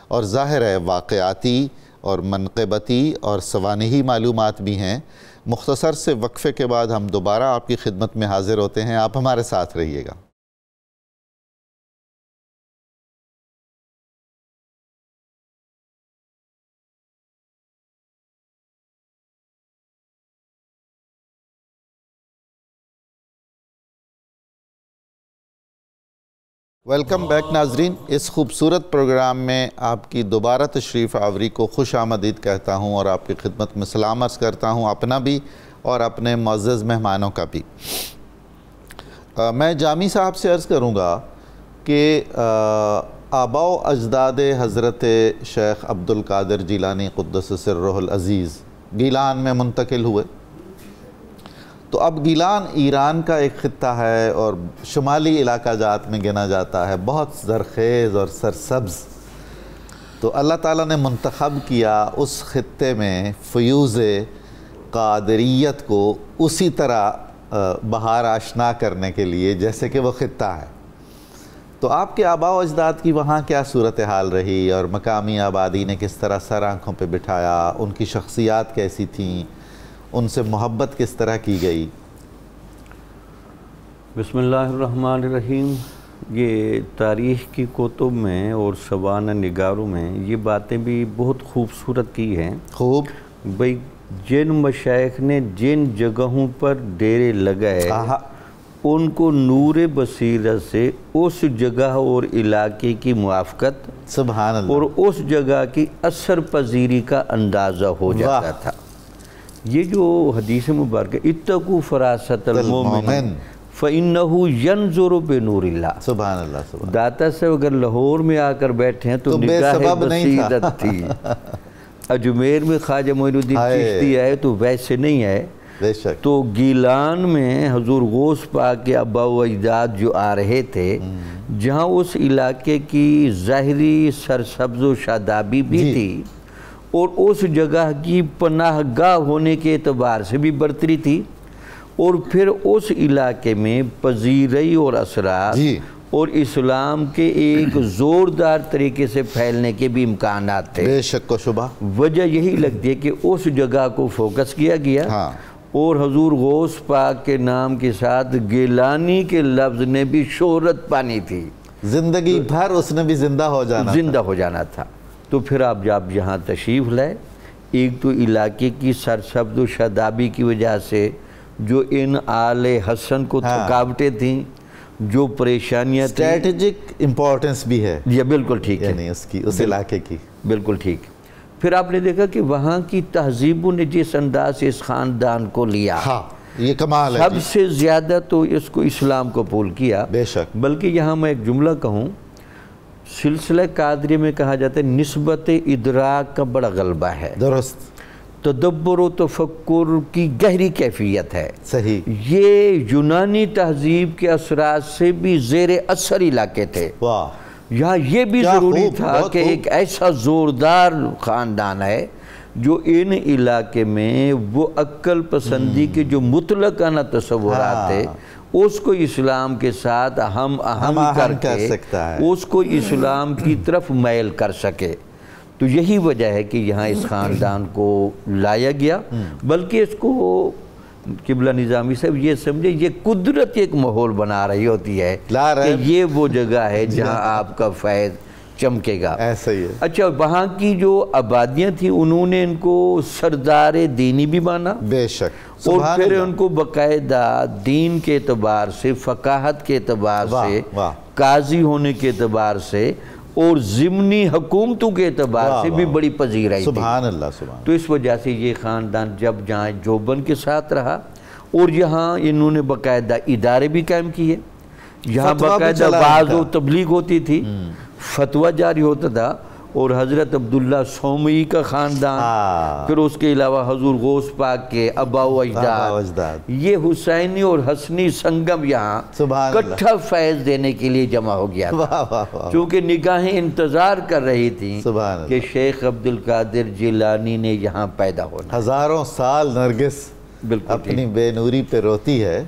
اور ظاہر ہے واقعاتی اور منقبتی اور سوانحی معلومات بھی ہیں۔ مختصر سے وقفے کے بعد ہم دوبارہ آپ کی خدمت میں حاضر ہوتے ہیں، آپ ہمارے ساتھ رہیے گا۔ ویلکم بیک ناظرین، اس خوبصورت پروگرام میں آپ کی دوبارہ تشریف آوری کو خوش آمدید کہتا ہوں اور آپ کی خدمت میں سلام عرض کرتا ہوں، اپنا بھی اور اپنے معزز مہمانوں کا بھی۔ میں جامی صاحب سے عرض کروں گا کہ آباء و اجداد حضرت شیخ عبد القادر جیلانی قدس سرہ العزیز گیلان میں منتقل ہوئے، تو اب گیلان ایران کا ایک خطہ ہے اور شمالی علاقہ جات میں گنا جاتا ہے، بہت زرخیز اور سرسبز۔ تو اللہ تعالیٰ نے منتخب کیا اس خطے میں فیوز قادریت کو اسی طرح بہار آشنا کرنے کے لیے جیسے کہ وہ خطہ ہے۔ تو آپ کے آباء و اجداد کی وہاں کیا صورتحال رہی اور مقامی آبادی نے کس طرح سر آنکھوں پہ بٹھایا، ان کی شخصیات کیسی تھیں، ان سے محبت کس طرح کی گئی؟ بسم اللہ الرحمن الرحیم۔ یہ تاریخ کی کتب میں اور سوانح نگاروں میں یہ باتیں بھی بہت خوبصورت کی ہیں۔ خوب بھئی، جن مشائخ نے جن جگہوں پر ڈیرے لگائے ان کو نور بصیرت سے اس جگہ اور علاقے کی موافقت سبحان اللہ اور اس جگہ کی اثر پذیری کا اندازہ ہو جاتا تھا۔ یہ جو حدیث مبارکہ اتقوا فراست المومن فَإِنَّهُ يَنْظُرُ بِنُورِ اللَّهِ، سبحان اللہ سبحان اللہ۔ داتا صاحب اگر لاہور میں آ کر بیٹھے ہیں تو نگاہ بصیرت تھی، اجمیر میں خواجہ معین الدین چشتی آئے تو ویسے نہیں آئے، بے شک۔ تو گیلان میں حضور غوث پاک کے آباء و اجداد جو آ رہے تھے، جہاں اس علاقے کی ظاہری سرسبز و شادابی بھی تھی اور اس جگہ کی پناہ گاہ ہونے کے اعتبار سے بھی برتری تھی، اور پھر اس علاقے میں پذیرائی اور اثرات اور اسلام کے ایک زوردار طریقے سے پھیلنے کے بھی امکانات تھے، بے شک و شبہ۔ وجہ یہی لگتی ہے کہ اس جگہ کو فوکس کیا گیا، اور حضور غوث پاک کے نام کے ساتھ گیلانی کے لفظ نے بھی شہرت پانی تھی، زندگی بھر اس نے بھی زندہ ہو جانا تھا۔ تو پھر آپ جب یہاں تشریف لائے، ایک تو علاقے کی سرسبز و شادابی کی وجہ سے جو ان آل حسن کو تھکاوٹیں تھیں، جو پریشانیاں تھیں، اسٹریٹجک امپورٹنس بھی ہے، یہ بالکل ٹھیک ہے، یعنی اس علاقے کی بالکل ٹھیک۔ پھر آپ نے دیکھا کہ وہاں کی تہذیبوں نے جس انداز سے اس خاندان کو لیا، ہاں یہ کمال ہے، سب سے زیادہ تو اس کو اسلام قبول کیا۔ بے شک۔ بلکہ یہاں میں ایک جملہ کہوں، سلسلہ قادری میں کہا جاتا ہے نسبت ادراک کا بڑا غلبہ ہے، درست، تدبر و تفکر کی گہری کیفیت ہے۔ صحیح، یہ یونانی تہذیب کے اثرات سے بھی زیر اثر علاقے تھے۔ واہ، یہاں یہ بھی کیا ضروری خوب، تھا بہت کہ خوب۔ ایک ایسا زوردار خاندان ہے جو ان علاقے میں وہ عقل پسندی کے جو مطلقانہ تصورات تھے اس کو اسلام کے ساتھ ہم آہنگ کر کے اس کو اسلام کی طرف میل کر سکے۔ تو یہی وجہ ہے کہ یہاں اس خاندان کو لایا گیا، بلکہ اس کو قبلہ نظامی صاحب یہ سمجھے یہ قدرت ایک ماحول بنا رہی ہوتی ہے کہ یہ وہ جگہ ہے جہاں آپ کا فیض چمکے گا۔ ایسا ہی ہے۔ اچھا، وہاں کی جو آبادیاں تھیں انہوں نے ان کو سردار دینی بھی مانا، بے شک، اور پھر ان کو باقاعدہ دین کے اعتبار سے، فقاہت کے اعتبار سے، قاضی ہونے کے اعتبار سے اور ضمنی حکومتوں کے اعتبار سے بھی بڑی پذیرائی تھی۔ سبحان اللہ، سبحان۔ تو اس وجہ سے یہ خاندان جب جہاں جوبن کے ساتھ رہا اور یہاں انہوں نے باقاعدہ ادارے بھی قائم کیے، یہاں باقاعدہ وعظ و تبلیغ ہوتی تھی، فتویٰ جاری ہوتا تھا، اور حضرت عبداللہ سومئی کا خاندان، پھر اس کے علاوہ حضور غوث پاک کے ابا و اجداد، یہ حسینی اور حسنی سنگم یہاں کٹھا فیض دینے کے لیے جمع ہو گیا تھا، چونکہ نگاہیں انتظار کر رہی تھیں کہ شیخ عبدالقادر جیلانی نے یہاں پیدا ہونا۔ ہزاروں سال نرگس اپنی بے نوری پہ روتی ہے،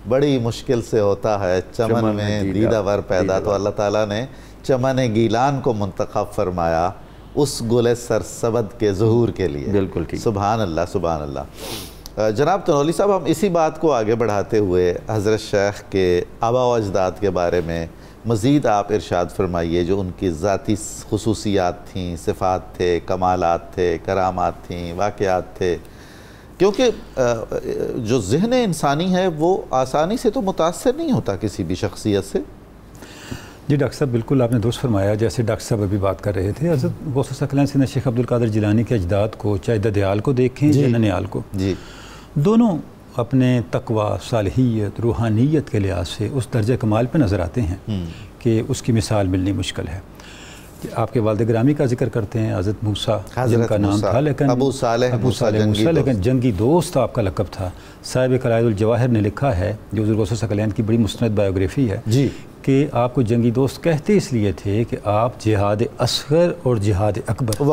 بڑی مشکل سے ہوتا ہے چمن میں دیدہ ور پیدا، تو اللہ تعالیٰ نے چمن گیلان کو منتخب فرمایا اس گل سرسبد کے ظہور کے لیے۔ بالکل ٹھیک، سبحان اللہ، سبحان اللہ۔ جناب تنولی صاحب، ہم اسی بات کو آگے بڑھاتے ہوئے حضرت شیخ کے آبا و اجداد کے بارے میں مزید آپ ارشاد فرمائیے، جو ان کی ذاتی خصوصیات تھیں، صفات تھے، کمالات تھے، کرامات تھیں، واقعات تھے، کیونکہ جو ذہن انسانی ہے وہ آسانی سے تو متاثر نہیں ہوتا کسی بھی شخصیت سے۔ جی ڈاکٹر صاحب، بالکل آپ نے درست فرمایا، جیسے ڈاکٹر صاحب ابھی بات کر رہے تھے، حضرت غوث ثقلین سیدنا شیخ عبدالقادر جیلانی کے اجداد کو، چاہے ددیال کو دیکھیں یا ننیال کو، دونوں اپنے تقوی، صالحیت، روحانیت کے لحاظ سے اس درجہ کمال پہ نظر آتے ہیں کہ اس کی مثال ملنی مشکل ہے۔ آپ کے والد گرامی کا ذکر کرتے ہیں، حضرت موسیٰ جن کا نام تھا، لیکن ابو صالح موسیٰ، لیکن جنگی دوست آپ کا لقب تھا۔ صاحب قلائد الجواہر نے لکھا ہے، جو حضرت غوث ثقلین کی بڑی مستند بائیوگرافی ہے، کہ آپ کو جنگی دوست کہتے اس لیے تھے کہ آپ جہاد اصغر اور جہاد اکبر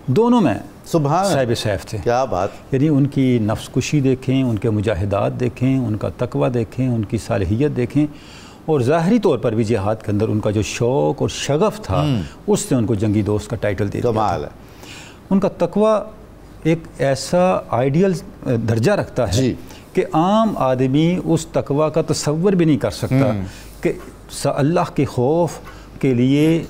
دونوں میں صاحب سیف تھے۔ کیا بات! یعنی ان کی نفس کشی دیکھیں، ان کے مجاہدات دیکھیں، ان کا تقوی دیکھیں، ان کی صالحیت دیکھیں، اور ظاہری طور پر بھی جہاد کے اندر ان کا جو شوق اور شغف تھا اس نے ان کو جنگی دوست کا ٹائٹل دے دیا۔ کمال ہے۔ ان کا تقوی ایک ایسا آئیڈیل درجہ رکھتا ہے کہ عام آدمی اس تقوی کا تصور بھی نہیں کر سکتا کہ اللہ کے خوف کے لیے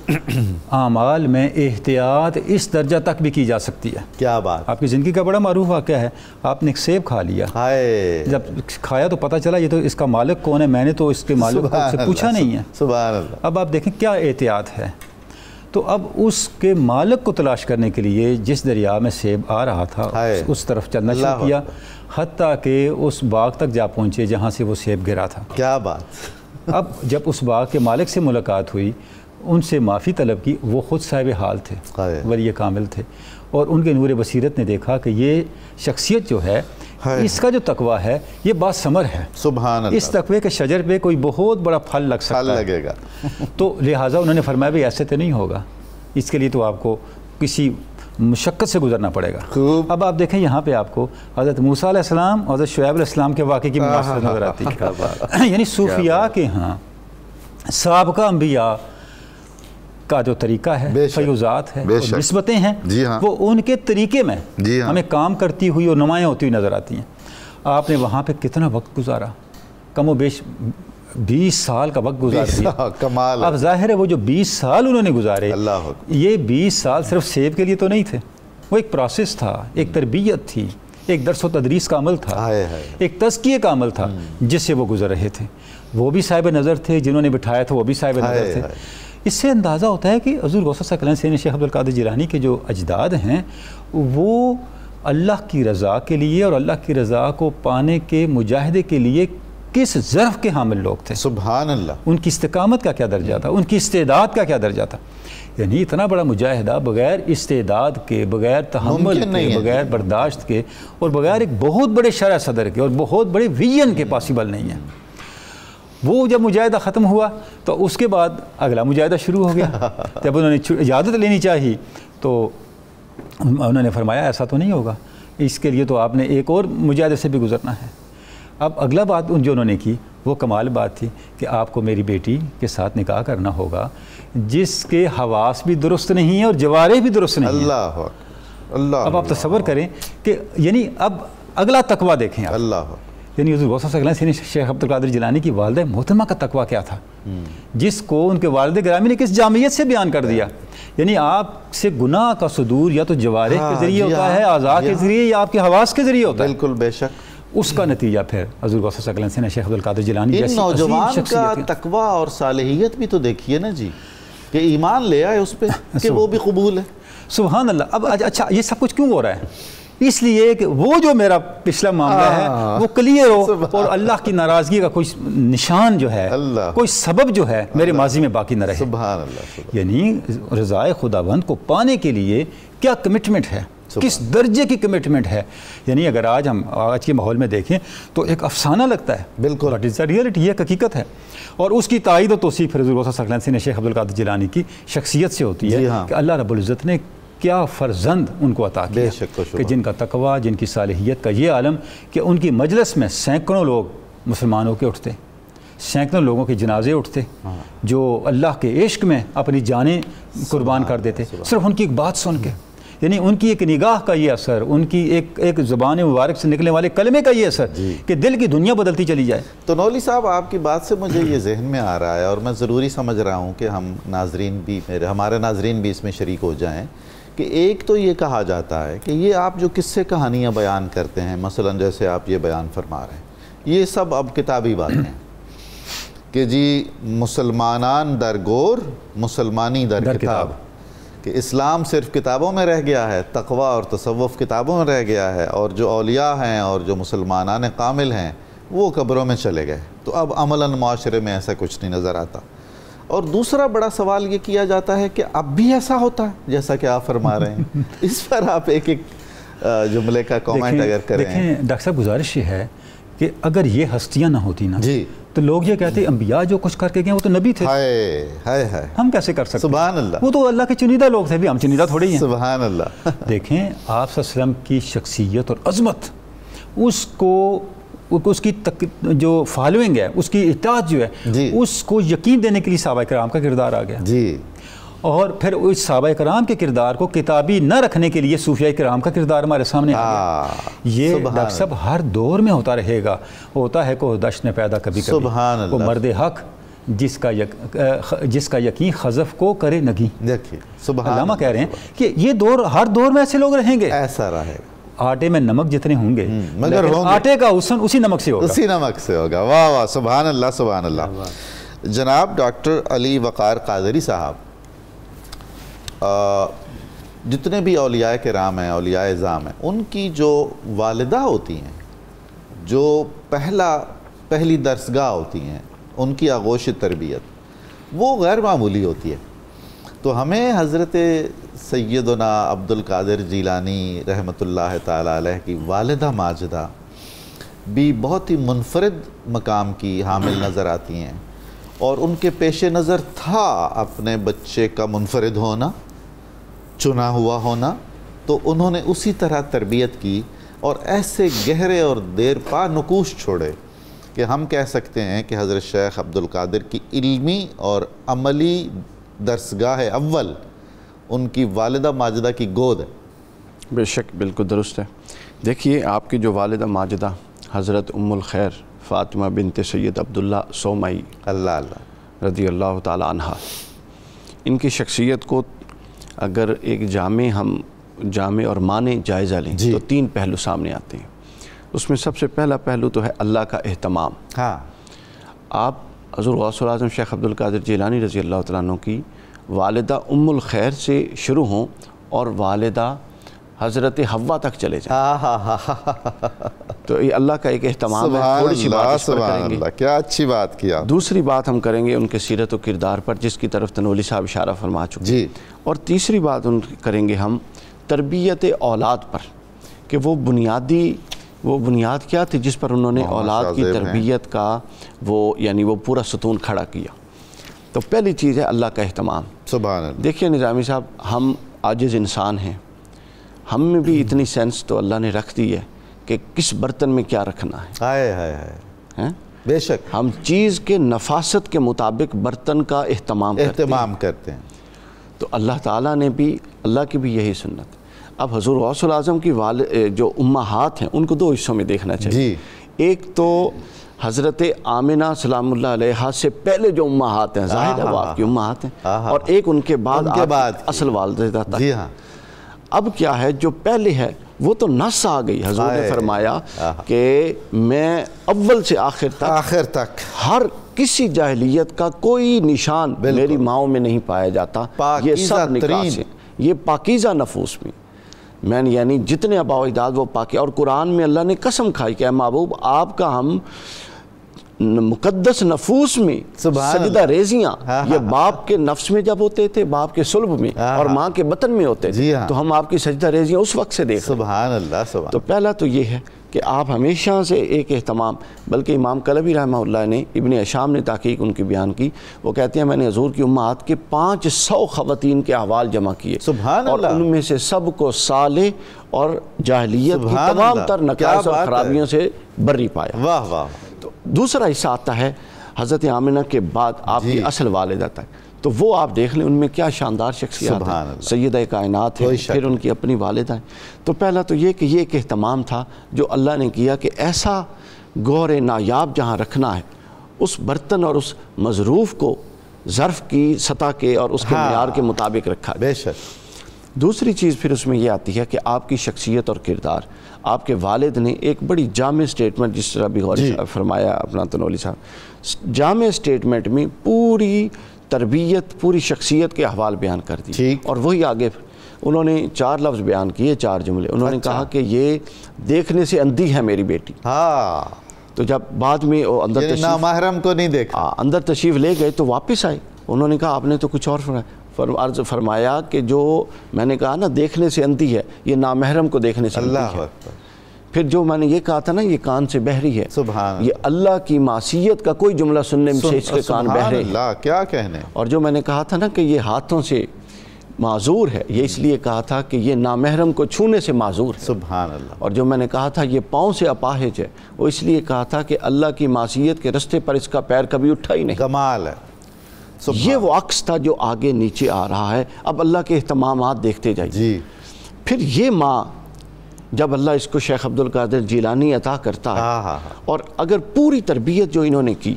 اعمال میں احتیاط اس درجہ تک بھی کی جا سکتی ہے۔ کیا بات! آپ کی زندگی کا بڑا معروف واقعہ ہے، آپ نے ایک سیب کھا لیا، جب کھایا تو پتہ چلا یہ تو اس کا مالک کون ہے، میں نے تو اس کے مالک سے پوچھا نہیں ہے۔ سبحان اللہ۔ اب آپ دیکھیں کیا احتیاط ہے۔ تو اب اس کے مالک کو تلاش کرنے کے لیے جس دریا میں سیب آ رہا تھا اس طرف چلنا شروع کیا، حتیٰ کہ اس باغ تک جا پہنچے جہاں سے وہ سیب گرا تھا۔ کیا بات! اب جب اس باغ کے مالک سے ملاقات ہوئی، ان سے معافی طلب کی، وہ خود صاحب حال تھے، ولی کامل تھے، اور ان کے نور بصیرت نے دیکھا کہ یہ شخصیت جو ہے، اس کا جو تقوی ہے یہ بات ثمر ہے۔ سبحان اللہ۔ اس تقوی کے شجر پہ کوئی بہت بڑا پھل لگ سکتا ہے، لگے گا۔ تو لہٰذا انہوں نے فرمایا بھی ایسے تو نہیں ہوگا، اس کے لیے تو آپ کو کسی مشقت سے گزرنا پڑے گا۔ اب آپ دیکھیں یہاں پہ آپ کو حضرت موسیٰ علیہ السلام اور حضرت شعیب علیہ السلام کے واقعے کی مماثلت نظر آتی ہے۔ یعنی صوفیاء کے ہاں سابقہ انبیاء کا جو طریقہ ہے، فیوزات ہے، نسبتیں ہیں، وہ ان کے طریقے میں ہمیں کام کرتی ہوئی اور نمایاں ہوتی ہوئی نظر آتی ہیں۔ آپ نے وہاں پہ کتنا وقت گزارا، کم و بیش 20 سال کا وقت گزار دیا۔ کمال۔ اب ظاہر ہے وہ جو 20 سال انہوں نے گزارے، یہ 20 سال صرف سیب کے لیے تو نہیں تھے، وہ ایک پروسیس تھا، ایک تربیت تھی، ایک درس و تدریس کا عمل تھا، ایک تزکیے کا عمل تھا جس سے وہ گزر رہے تھے۔ وہ بھی صاحب نظر تھے، جنہوں نے بٹھایا تھا وہ بھی صاحب نظر تھے۔ اس سے اندازہ ہوتا ہے کہ حضور غوث ثقلین سید شیخ عبد القادر جیلانی کے جو اجداد ہیں وہ اللہ کی رضا کے لیے اور اللہ کی رضا کو پانے کے مجاہدے کے لیے کس ظرف کے حامل لوگ تھے. سبحان اللہ. ان کی استقامت کا کیا درجہ تھا, ان کی استعداد کا کیا درجہ تھا. یعنی اتنا بڑا مجاہدہ بغیر استعداد کے, بغیر تحمل کے, بغیر برداشت کے اور بغیر ایک بہت بڑے شرح صدر کے اور بہت بڑے ویژن کے پاسبل نہیں ہے. وہ جب مجاہدہ ختم ہوا تو اس کے بعد اگلا مجاہدہ شروع ہو گیا. جب انہوں نے اجازت لینی چاہی تو انہوں نے فرمایا ایسا تو نہیں ہوگا, اس کے لیے تو آپ نے ایک اور مجاہدے سے بھی گزرنا ہے. اب اگلا بات جو انہوں نے کی وہ کمال بات تھی کہ آپ کو میری بیٹی کے ساتھ نکاح کرنا ہوگا جس کے حواس بھی درست نہیں ہیں اور جوارح بھی درست نہیں ہیں. اللہ اللہ. اب آپ تصور کریں کہ یعنی اب اگلا تقویٰ دیکھیں آپ. اللہ. یعنی حضور غوث ثقلین سید شیخ عبد القادر جیلانی کی والدہ محترمہ کا تقویٰ کیا تھا, جس کو ان کے والد گرامی نے کس جامعیت سے بیان کر دیا. یعنی آپ سے گناہ کا صدور یا تو جوارح کے ذریعے ہوتا ہے, اعضاء کے ذریعے, یا آپ کے حواس کے ذریعے ہوتا ہے. بالکل بے شک. اس کا نتیجہ پھر حضور غوث ثقلین سید شیخ عبد القادر جیلانی ان جیسی نوجوان کا تقویٰ اور صالحیت بھی تو دیکھیے نا جی, کہ ایمان لے آئے اس پہ کہ وہ بھی قبول ہے. سبحان اللہ. اب اچھا یہ سب کچھ کیوں ہو رہا ہے؟ اس لیے کہ وہ جو میرا پچھلا معاملہ ہے وہ کلیئر ہو اور اللہ کی ناراضگی کا کوئی نشان جو ہے, کوئی سبب جو ہے میرے ماضی میں باقی نہ رہے. سبحان اللہ. یعنی رضائے خداوند کو پانے کے لیے کیا کمٹمنٹ ہے, کس درجے کی کمٹمنٹ ہے. یعنی اگر ہم آج کے ماحول میں دیکھیں تو ایک افسانہ لگتا ہے, بالکل بٹ اٹس اے ریئلٹی, یہ حقیقت ہے. اور اس کی تائید و توصیف حضور غوث ثقلین سید شیخ عبد القادر جیلانی کی شخصیت سے ہوتی ہے کہ اللہ رب العزت نے کیا فرزند ان کو عطا کیا کہ جن کا تقویٰ, جن کی صالحیت کا یہ عالم کہ ان کی مجلس میں سینکڑوں لوگ مسلمان ہو کے اٹھتے, سینکڑوں لوگوں کے جنازے اٹھتے جو اللہ کے عشق میں اپنی جانیں قربان کر دیتے صرف ان کی ایک بات سن کے. یعنی ان کی ایک نگاہ کا یہ اثر, ان کی ایک زبان مبارک سے نکلنے والے کلمے کا یہ اثر کہ دل کی دنیا بدلتی چلی جائے. تو نولی صاحب آپ کی بات سے مجھے یہ ذہن میں آ رہا ہے اور میں ضروری سمجھ رہا ہوں کہ ہم ناظرین بھی, ہمارے ناظرین بھی اس میں شریک ہو جائیں کہ ایک تو یہ کہا جاتا ہے کہ یہ آپ جو قصے کہانیاں بیان کرتے ہیں, مثلا جیسے آپ یہ بیان فرما رہے ہیں, یہ سب اب کتابی باتیں ہیں کہ جی مسلمانان در گور مسلمانی در کتاب, کہ اسلام صرف کتابوں میں رہ گیا ہے, تقویٰ اور تصوف کتابوں میں رہ گیا ہے, اور جو اولیاء ہیں اور جو مسلمانان کامل ہیں وہ قبروں میں چلے گئے. تو اب عملاً معاشرے میں ایسا کچھ نہیں نظر آتا. اور دوسرا بڑا سوال یہ کیا جاتا ہے کہ اب بھی ایسا ہوتا ہے جیسا کہ آپ فرما رہے ہیں. اس پر آپ ایک ایک جملے کا کومنٹ اگر کریں. دیکھیں ڈاکٹر صاحب, گزارش یہ ہے کہ اگر یہ ہستیاں نہ ہوتی نا تو لوگ یہ کہتے ہیں انبیاء جو کچھ کر کے گئے وہ تو نبی تھے, ہم کیسے کر سکتے؟ سبحان اللہ. وہ تو اللہ کے چنیدہ لوگ تھے, بھی ہم چنیدہ تھوڑی ہیں. سبحان اللہ. دیکھیں آپ صلی اللہ علیہ وسلم کی شخصیت اور عظمت, اس کی جو فالوئنگ ہے, اس کی اطاعت جو ہے, اس کو یقین دینے کے لیے صحابہ کرام کا کردار آ گیا. اور پھر اس صحابہ کرام کے کردار کو کتابی نہ رکھنے کے لیے صوفیاء کرام کا کردار ہمارے سامنے آ گیا. یہ ڈاکٹر صاحب ہر دور میں ہوتا رہے گا. ہوتا ہے کو دشت میں پیدا کبھی کبھی, وہ مرد حق جس کا یقین خزف کو کرے نگی. علامہ کہہ رہے ہیں کہ یہ دور ہر دور میں ایسے لوگ رہیں گے, ایسا رہے گا. آٹے میں نمک جتنے ہوں گے مگر آٹے کا حسن اسی نمک سے ہوگا, اسی نمک سے ہوگا. واہ واہ, سبحان اللہ سبحان اللہ. جناب ڈاکٹر علی وقار قادری صاحب, جتنے بھی اولیاء کرام ہیں, اولیاء اعظام ہیں, ان کی جو والدہ ہوتی ہیں, جو پہلی درسگاہ ہوتی ہیں, ان کی آغوش تربیت وہ غیر معمولی ہوتی ہے. تو ہمیں حضرت سیدنا عبد القادر جیلانی رحمۃ اللہ تعالی علیہ کی والدہ ماجدہ بھی بہت ہی منفرد مقام کی حامل نظر آتی ہیں, اور ان کے پیش نظر تھا اپنے بچے کا منفرد ہونا, چنا ہوا ہونا. تو انہوں نے اسی طرح تربیت کی اور ایسے گہرے اور دیر پا نقوش چھوڑے کہ ہم کہہ سکتے ہیں کہ حضرت شیخ عبد القادر کی علمی اور عملی درسگاہ اول ان کی والدہ ماجدہ کی گود ہے. بے شک, بالکل درست ہے. دیکھیے آپ کی جو والدہ ماجدہ حضرت ام الخیر فاطمہ بنت سید عبداللہ سومائی اللہ رضی اللہ تعالی عنہ, ان کی شخصیت کو اگر ایک جامع اور معنی جائزہ لیں تو 3 پہلو سامنے آتے ہیں. اس میں سب سے پہلا پہلو تو ہے اللہ کا اہتمام. ہاں, آپ حضور غوث الاعظم شیخ عبد القادر جیلانی رضی اللہ تعالیٰ عنہ کی والدہ ام الخیر سے شروع ہوں اور والدہ حضرت حوا تک چلے جائیں، تو یہ اللہ کا ایک اہتمام ہے. تھوڑی سی بات اس پر کریں گے. کیا اچھی بات کیا. دوسری بات ہم کریں گے ان کے سیرت و کردار پر، جس کی طرف تنولی صاحب اشارہ فرما چکے. جی. اور تیسری بات کریں گے ہم تربیت اولاد پر، کہ وہ بنیاد کیا تھی جس پر انہوں نے اولاد کی تربیت کا یعنی وہ پورا ستون کھڑا کیا. تو پہلی چیز ہے اللہ کا اہتمام. سبحان اللہ. دیکھیے نظامی صاحب، ہم عاجز انسان ہیں، ہم میں بھی اتنی سینس تو اللہ نے رکھ دی ہے کہ کس برتن میں کیا رکھنا ہے. بے شک ہم چیز کے نفاست کے مطابق برتن کا اہتمام کرتے ہیں. تو اللہ تعالیٰ نے بھی، اللہ کی بھی یہی سنت. اب حضور غوث الاعظم کی جو امہات ہیں ان کو دو حصوں میں دیکھنا چاہیے. ایک تو حضرت آمنہ سلام اللہ علیہا سے پہلے جو امہات ہیں، ظاہر ہے وہ آپ کی امہات ہیں، اور ایک ان کے بعد اصل والدہ تک. جی ہاں. اب کیا ہے جو پہلے ہے وہ تو نص آ گئی. حضور نے فرمایا کہ میں اول سے آخر تک ہر کسی جاہلیت کا کوئی نشان میری ماؤں میں نہیں پایا جاتا. یہ سب نکاح سے، یہ پاکیزہ نفوس میں یعنی جتنے آباء و اجداد وہ پاکی. اور قرآن میں اللہ نے قسم کھائی کہ اے محبوب آپ کا ہم مقدس نفوس میں سجدہ ریزیاں یہ باپ کے نفس میں جب ہوتے تھے، باپ کے صلب میں اور ماں کے بطن میں ہوتے تھے، تو ہم آپ کی سجدہ ریزیاں اس وقت سے دیکھ. سبحان اللہ. تو پہلا تو یہ ہے کہ آپ ہمیشہ سے ایک اہتمام، بلکہ امام قلبی رحمہ اللہ نے، ابن اشام نے تحقیق ان کی بیان کی، وہ کہتے ہیں میں نے حضور کی امہات کے 500 خواتین کے احوال جمع کیے، اور ان میں سے سب کو صالح اور جاہلیت کی تمام تر نقائص اور خرابیوں سے بری پایا. واہ واہ. تو دوسرا حصہ آتا ہے حضرت آمنہ کے بعد آپ کی اصل والدہ تک. تو وہ آپ دیکھ لیں ان میں کیا شاندار شخصیات ہیں، سیدہ کائنات ہے، پھر ان کی اپنی والدہ ہیں. تو پہلا تو یہ کہ یہ ایک اہتمام تھا جو اللہ نے کیا کہ ایسا گور نایاب جہاں رکھنا ہے، اس برتن اور اس مظروف کو ظرف کی سطح کے اور اس کے معیار کے مطابق رکھا. بے شک. دوسری چیز پھر اس میں یہ آتی ہے کہ آپ کی شخصیت اور کردار. آپ کے والد نے ایک بڑی جامع سٹیٹمنٹ، جس طرح بھی غور فرمایا اپنا تنولی صاحب، جامع سٹیٹمنٹ میں پوری تربیت، پوری شخصیت کے احوال بیان کر دی. اور وہی آگے انہوں نے 4 لفظ بیان کیے، 4 جملے. انہوں نے کہا کہ یہ دیکھنے سے اندھی ہے میری بیٹی. تو جب بعد میں وہ اندر نامحرم کو نہیں دیکھا، اندر تشریف لے گئے تو واپس آئے. انہوں نے کہا آپ نے تو کچھ اور عرض فرمایا کہ جو میں نے کہا نا دیکھنے سے اندھی ہے، یہ نامحرم کو دیکھنے سے اندھی ہے. پھر جو میں نے یہ کہا تھا نا یہ کان سے بہری ہے، یہ اللہ کی معصیت کا کوئی جملہ سننے میں سے اس کے کان بہرے ہیں. کیا کہنے. اور جو میں نے کہا تھا نا کہ یہ ہاتھوں سے معذور ہے، یہ اس لیے کہا تھا کہ یہ نامحرم کو چھونے سے معذور ہے. سبحان اللہ. اور جو میں نے کہا تھا یہ پاؤں سے اپاہج ہے، وہ اس لیے کہا تھا کہ اللہ کی معصیت کے رستے پر اس کا پیر کبھی اٹھا ہی نہیں. کمال ہے. یہ وہ عکس تھا جو آگے نیچے آ رہا ہے. اب اللہ کے اہتمامات دیکھتے جائیے. پھر یہ ماں جب اللہ اس کو شیخ عبد القادر جیلانی عطا کرتا ہے، اور اگر پوری تربیت جو انہوں نے کی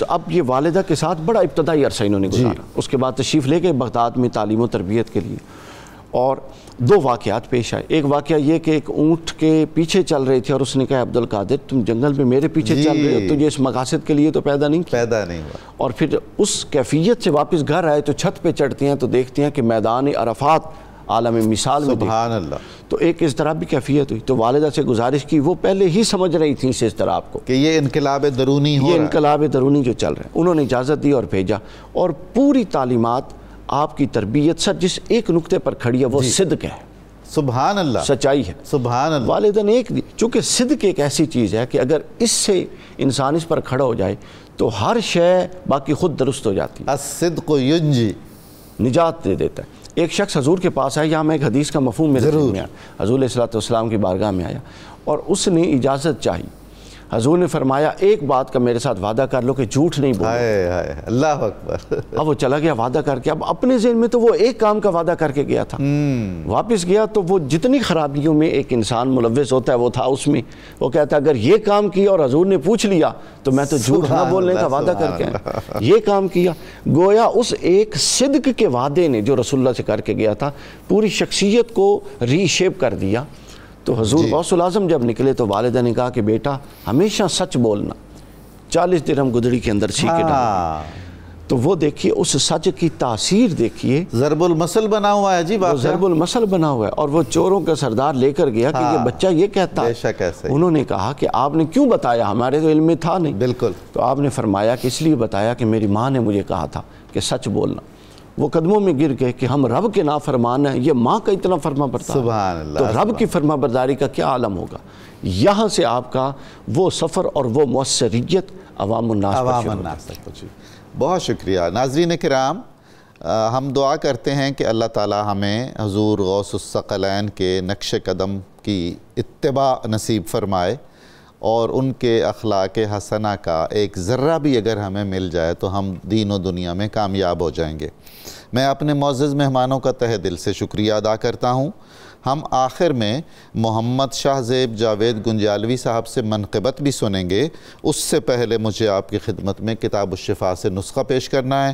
اب یہ والدہ کے ساتھ بڑا ابتدائی عرصہ انہوں نے گزارا. اس کے بعد تشریف لے گئے بغداد میں تعلیم و تربیت کے لیے. اور 2 واقعات پیش آئے. ایک واقعہ یہ کہ ایک اونٹ کے پیچھے چل رہے تھے اور اس نے کہا عبد القادر تم جنگل میں میرے پیچھے چل رہے ہو، تجھے اس مقاصد کے لیے تو پیدا نہیں ہوا. اور پھر اس کیفیت سے واپس گھر آئے تو چھت پہ چڑھتے ہیں تو دیکھتے ہیں کہ میدان عرفات عالم مثال میں. سبحان اللہ. تو ایک اس طرح بھی کیفیت ہوئی. تو والدہ سے گزارش کی، وہ پہلے ہی سمجھ رہی تھیں اس طرح آپ کو کہ یہ انقلاب درونی ہو رہا ہے، یہ انقلاب درونی جو چل رہا ہے. انہوں نے اجازت دی اور بھیجا. اور پوری تعلیمات آپ کی تربیت سر جس ایک نقطے پر کھڑی ہے وہ صدق ہے. سبحان اللہ. سچائی ہے. سبحان اللہ. والدہ نے ایک دی، چونکہ صدق ایک ایسی چیز ہے کہ اگر اس سے انسان اس پر کھڑا ہو جائے تو ہر شے باقی خود درست ہو جاتی ہے. الصدق ینجی، نجات دے دیتا ہے. ایک شخص حضور کے پاس آیا، یہاں میں ایک حدیث کا مفہوم میرے ذہن میں آیا. حضور علیہ الصلوۃ والسلام کی بارگاہ میں آیا اور اس نے اجازت چاہی. حضور نے فرمایا ایک بات کا میرے ساتھ وعدہ کر لو کہ جھوٹ نہیں بولے. اللہ اکبر. اب وہ چلا گیا وعدہ کر کے. اب اپنے ذہن میں تو وہ ایک کام کا وعدہ کر کے گیا تھا. واپس گیا تو وہ جتنی خرابیوں میں ایک انسان ملوث ہوتا ہے وہ تھا اس میں. وہ کہتا ہے اگر یہ کام کیا اور حضور نے پوچھ لیا تو میں تو جھوٹ نہ بولنے کا وعدہ کر کے یہ کام کیا. گویا اس ایک صدق کے وعدے نے جو رسول اللہ سے کر کے گیا تھا پوری شخصیت کو ری شیپ کر دیا. تو حضور غوث الاعظم جب نکلے تو والدہ نے کہا کہ بیٹا ہمیشہ سچ بولنا، 40 درہم گدڑی کے اندر سی کے ڈالا. تو وہ دیکھیے اس سچ کی تاثیر دیکھیے. ضرب المثل بنا ہوا ہے جی، ضرب المثل بنا ہوا ہے. اور وہ چوروں کا سردار لے کر گیا کہ یہ بچہ یہ کہتا ہے. انہوں نے کہا کہ آپ نے کیوں بتایا، ہمارے تو علم میں تھا نہیں. بالکل. تو آپ نے فرمایا کہ اس لیے بتایا کہ میری ماں نے مجھے کہا تھا کہ سچ بولنا. وہ قدموں میں گر گئے کہ ہم رب کے نافرمان ہیں، یہ ماں کا اتنا فرما بردار. سبحان اللہ. تو رب کی فرما برداری کا کیا عالم ہوگا. یہاں سے آپ کا وہ سفر اور وہ مؤثریت عوام الناس تک پہنچی. بہت شکریہ. ناظرین کرام، ہم دعا کرتے ہیں کہ اللہ تعالی ہمیں حضور غوث الثقلین کے نقش قدم کی اتباع نصیب فرمائے، اور ان کے اخلاق حسنہ کا ایک ذرہ بھی اگر ہمیں مل جائے تو ہم دین و دنیا میں کامیاب ہو جائیں گے. میں اپنے معزز مہمانوں کا تہہ دل سے شکریہ ادا کرتا ہوں. ہم آخر میں محمد شاہ زیب جاوید گنجیالوی صاحب سے منقبت بھی سنیں گے. اس سے پہلے مجھے آپ کی خدمت میں کتاب الشفا سے نسخہ پیش کرنا ہے.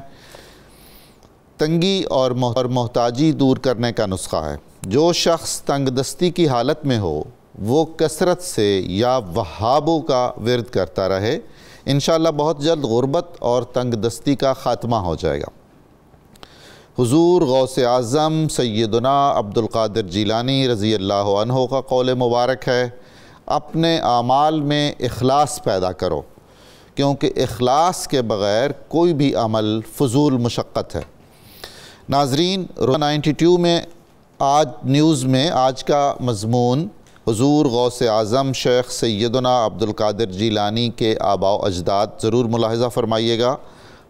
تنگی اور محتاجی دور کرنے کا نسخہ ہے. جو شخص تنگ دستی کی حالت میں ہو وہ کثرت سے یا وہابوں کا ورد کرتا رہے. انشاءاللہ بہت جلد غربت اور تنگ دستی کا خاتمہ ہو جائے گا. حضور غوث اعظم سیدنا عبد القادر جیلانی رضی اللہ عنہ کا قول مبارک ہے، اپنے اعمال میں اخلاص پیدا کرو، کیونکہ اخلاص کے بغیر کوئی بھی عمل فضول مشقت ہے. ناظرین، 92 میں آج نیوز میں آج کا مضمون حضور غوث اعظم شیخ سیدنا عبد القادر جیلانی کے آباء و اجداد ضرور ملاحظہ فرمائیے گا.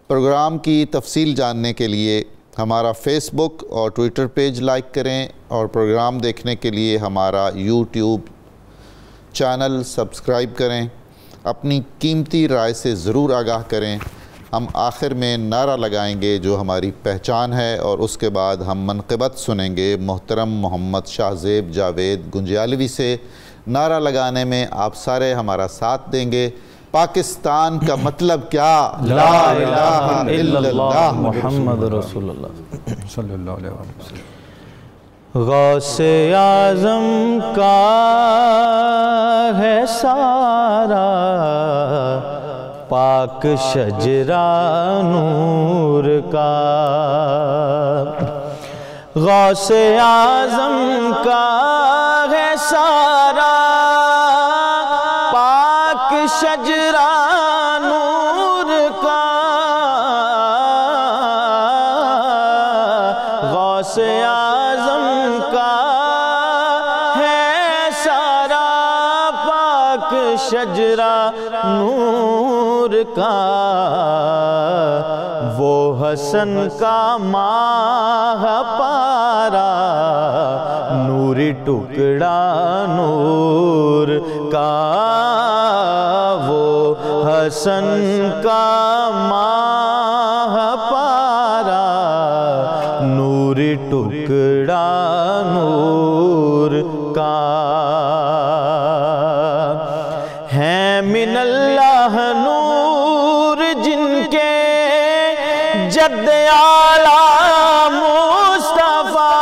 پروگرام کی تفصیل جاننے کے لیے ہمارا فیس بک اور ٹویٹر پیج لائک کریں، اور پروگرام دیکھنے کے لیے ہمارا یوٹیوب چینل سبسکرائب کریں. اپنی قیمتی رائے سے ضرور آگاہ کریں. ہم آخر میں نعرہ لگائیں گے جو ہماری پہچان ہے، اور اس کے بعد ہم منقبت سنیں گے محترم محمد شاہ زیب جاوید گنجیالوی سے. نعرہ لگانے میں آپ سارے ہمارا ساتھ دیں گے. پاکستان کا مطلب کیا؟ لا الہ الا اللہ محمد رسول اللہ صلی اللہ علیہ وسلم. غوث اعظم کا ہے سارا پاک شجرہ نور کا. غوث اعظم کا ہے سارا پاک شجرہ نور کا. غوث اعظم کا ہے سارا پاک شجرہ نور کا. وہ حسن کا ماہ پارا نوری ٹکڑا نور کا. وہ حسن کا ماہ پارا نوری ٹکڑا نور کا. ہے من اللہ نور جن کے جد اعلیٰ مصطفیٰ.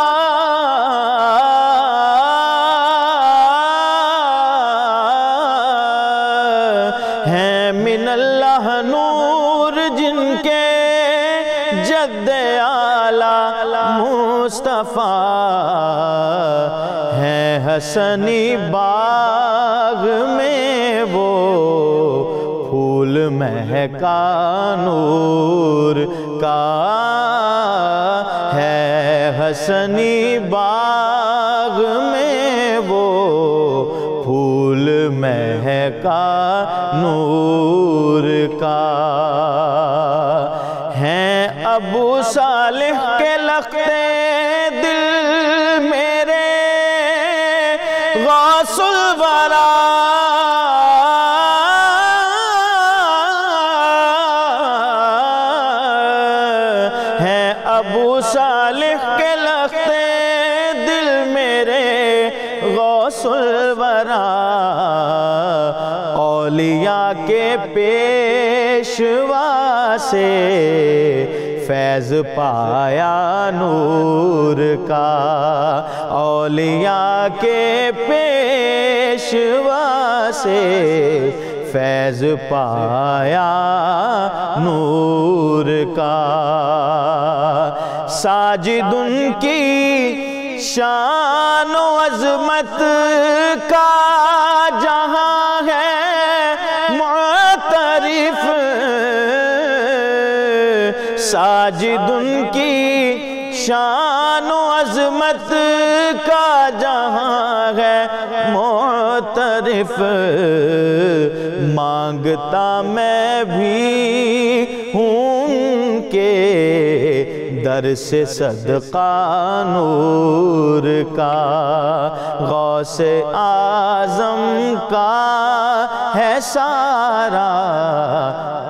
ہے من اللہ نور جن کے جد اعلیٰ مصطفیٰ. ہے حسنی باغ میں وہ پھول مہکا نور کا. ہے حسنی باغ میں وہ پھول مہکا نور کا. ہیں ابو صالح کے لختے دل میرے غوث الورا. ہیں ابو صالح کے لختے دل میرے غوث الورا. اولیاء کے پیشوا سے فیض پایا نور کا. اولیاء کے پیشوا سے فیض پایا نور کا، ساجد ان کی شان و عظمت کا جہاں ہے معترف، ساجد ان کی شان و عظمت کا جہاں ہے معترف، مانگتا میں بھی ہوں ان کے در سے صدقہ نور کا، غوث اعظم کا ہے سارا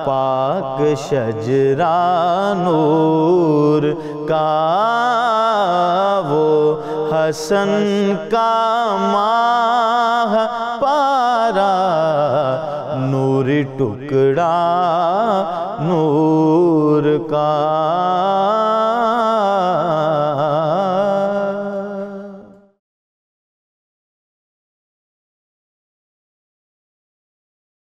پاک شجرہ نور کا، وہ حسن کا ماہ پارا نور ٹکڑا نور کا۔